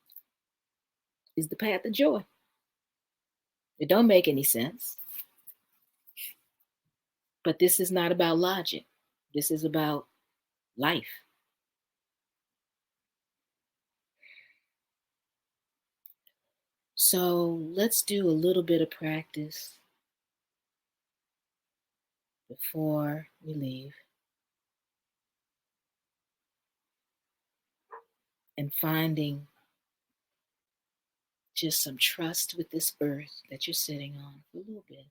is the path of joy. It don't make any sense. But this is not about logic. This is about life. So let's do a little bit of practice before we leave. And finding just some trust with this earth that you're sitting on for a little bit.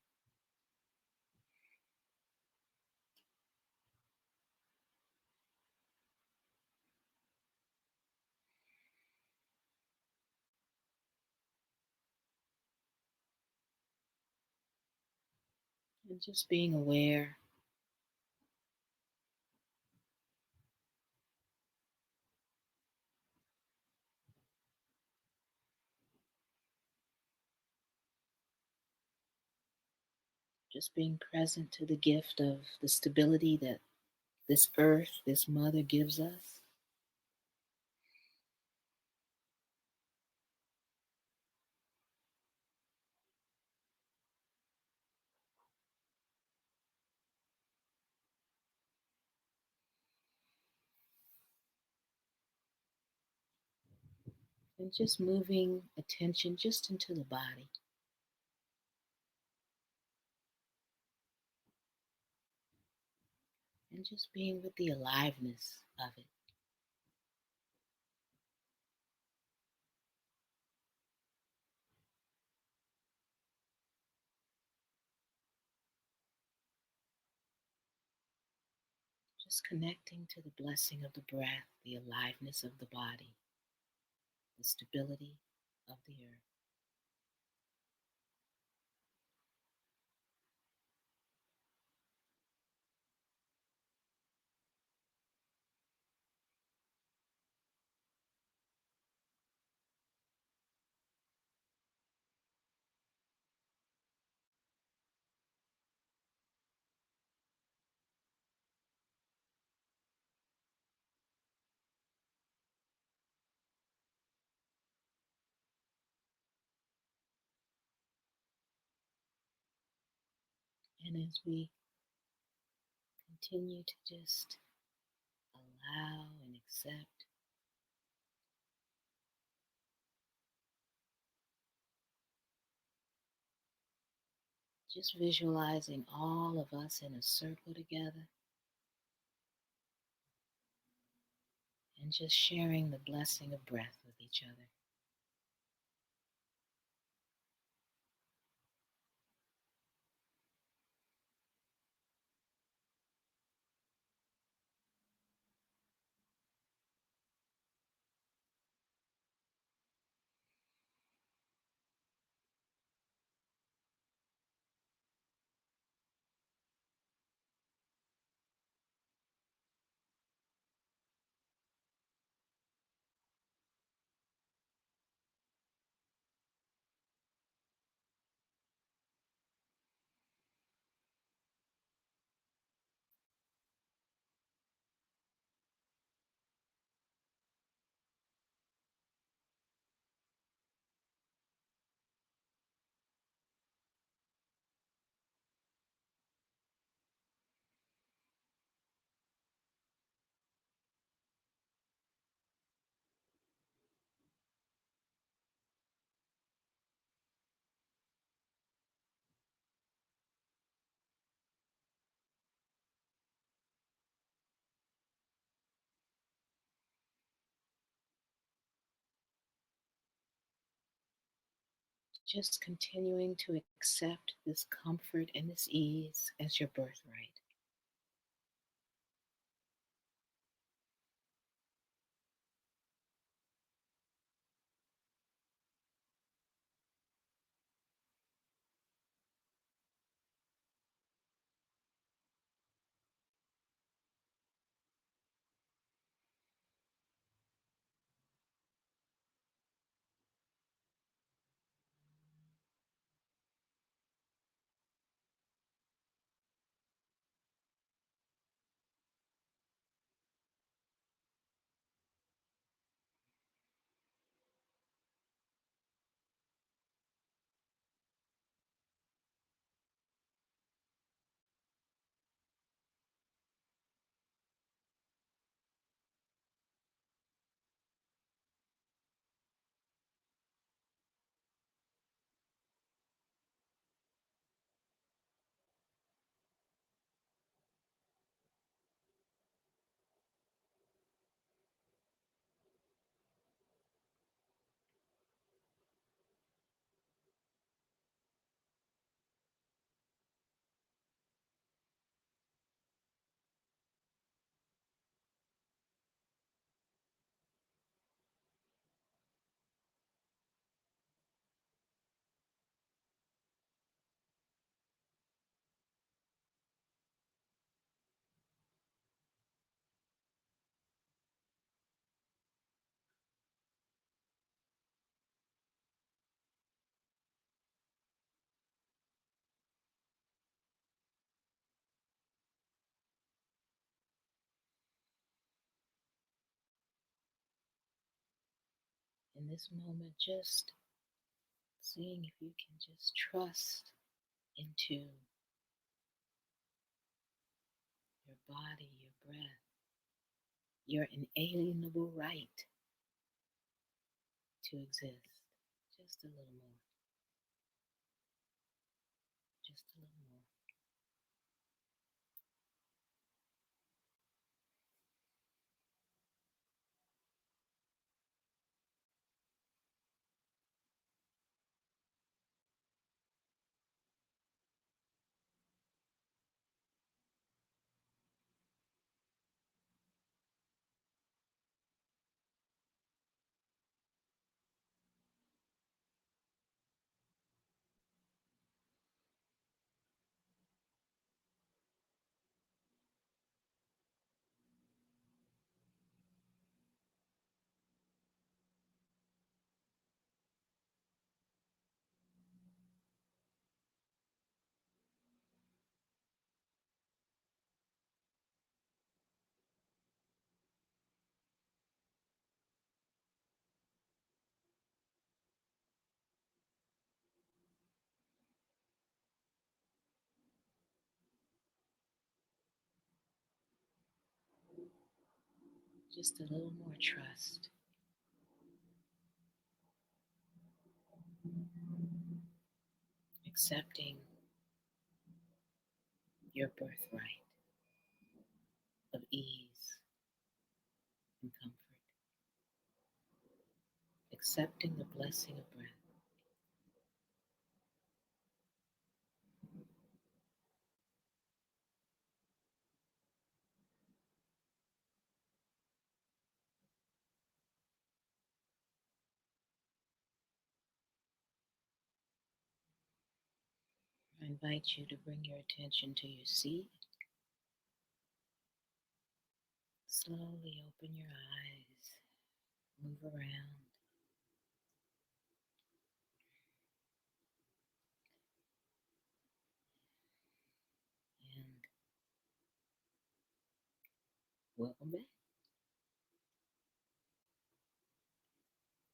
And just being aware just being present to the gift of the stability that this earth, this mother gives us. And just moving attention just into the body. And just being with the aliveness of it. Just connecting to the blessing of the breath, the aliveness of the body, the stability of the earth. And as we continue to just allow and accept. Just visualizing all of us in a circle together and just sharing the blessing of breath with each other. Just continuing to accept this comfort and this ease as your birthright. In this moment, just seeing if you can just trust into your body, your breath, your inalienable right to exist. Just a little more, just a little more. just a little more trust, accepting your birthright of ease and comfort, accepting the blessing of breath. I invite you to bring your attention to your seat. Slowly open your eyes, move around, and welcome back.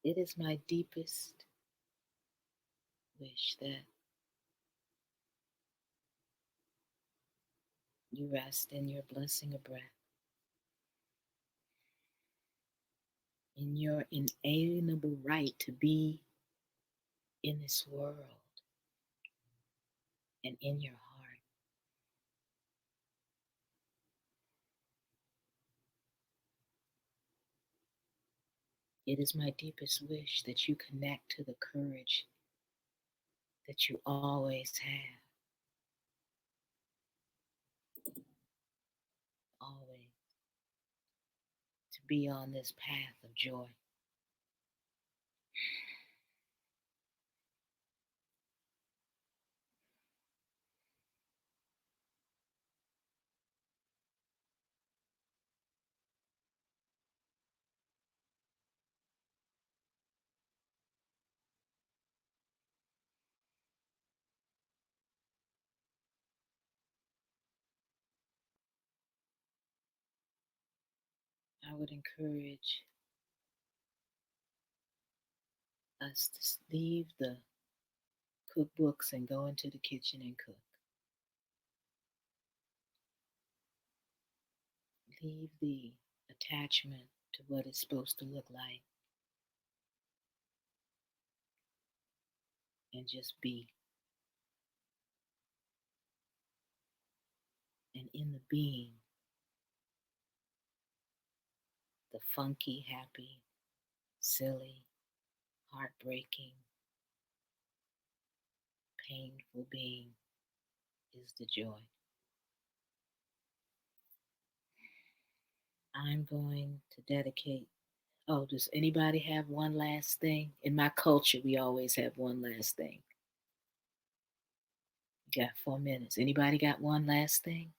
It is my deepest wish that you rest in your blessing of breath, in your inalienable right to be in this world and in your heart. It is my deepest wish that you connect to the courage that you always have, always, to be on this path of joy. I would encourage us to leave the cookbooks and go into the kitchen and cook. Leave the attachment to what it's supposed to look like and just be. And in the being, the funky, happy, silly, heartbreaking, painful being is the joy. I'm going to dedicate. Oh, does anybody have one last thing? In my culture, we always have one last thing. You got 4 minutes. Anybody got one last thing?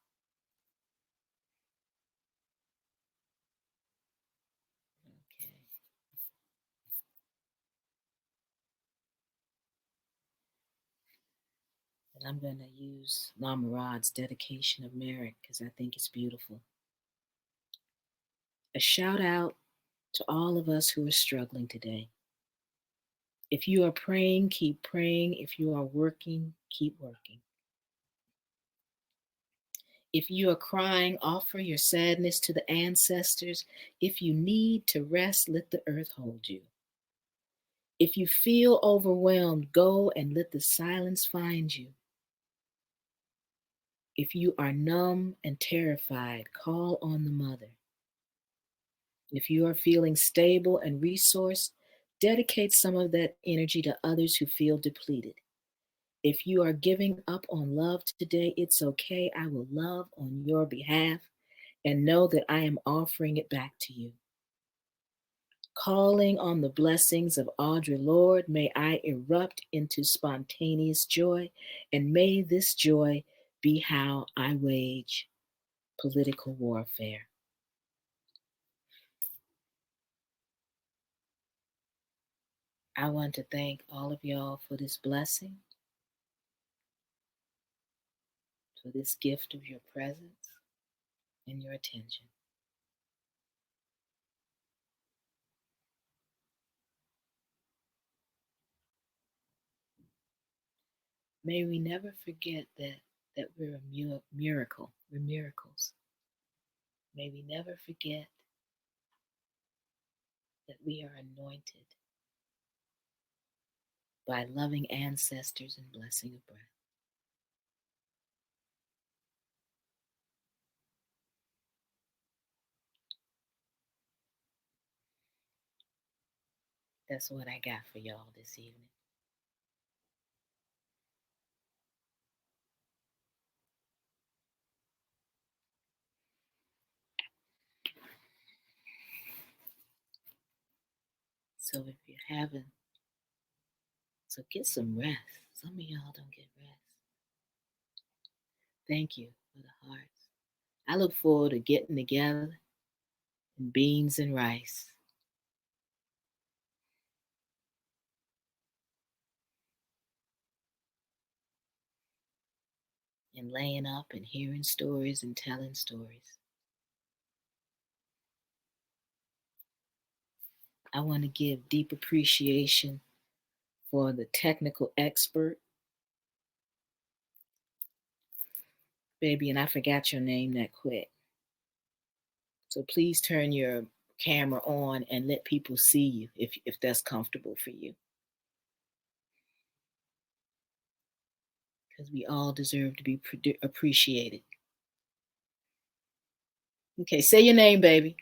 Okay. And I'm going to use Lama Rod's dedication of merit because I think it's beautiful. A shout out to all of us who are struggling today. If you are praying, keep praying. If you are working, keep working. If you are crying, offer your sadness to the ancestors. If you need to rest, let the earth hold you. If you feel overwhelmed, go and let the silence find you. If you are numb and terrified, call on the mother. If you are feeling stable and resourced, dedicate some of that energy to others who feel depleted. If you are giving up on love today, it's okay. I will love on your behalf and know that I am offering it back to you. Calling on the blessings of Audre Lorde, may I erupt into spontaneous joy, and may this joy be how I wage political warfare. I want to thank all of y'all for this blessing, for this gift of your presence and your attention. May we never forget that we're a miracle. We're miracles. May we never forget that we are anointed by loving ancestors and blessing of breath. That's what I got for y'all this evening. So if you're having, so get some rest. Some of y'all don't get rest. Thank you for the hearts. I look forward to getting together and beans and rice. And laying up and hearing stories and telling stories. I want to give deep appreciation for the technical expert. Baby, and I forgot your name that quick. So please turn your camera on and let people see you if that's comfortable for you. Because we all deserve to be appreciated. Okay, say your name, baby.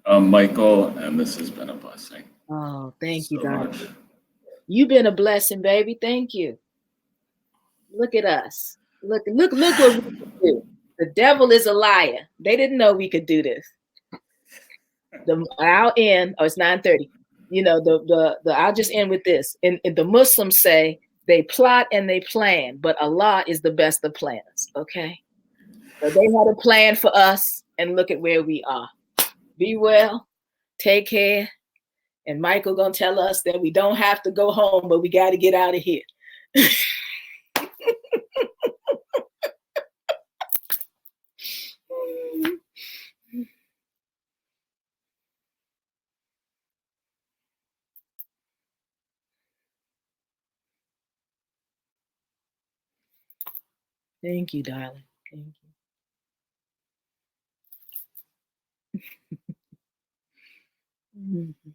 I'm Michael, and this has been a blessing. Oh, thank you, so darling. much. You've been a blessing, baby. Thank you. Look at us. Look what we can do. The devil is a liar. They didn't know we could do this. I'll end. Oh, it's 9:30. You know, I'll just end with this. And the Muslims say they plot and they plan, but Allah is the best of planners. Okay. So they had a plan for us, and look at where we are. Be well, take care. And Michael gonna tell us that we don't have to go home, but we got to get out of here. Thank you, darling. Thank you.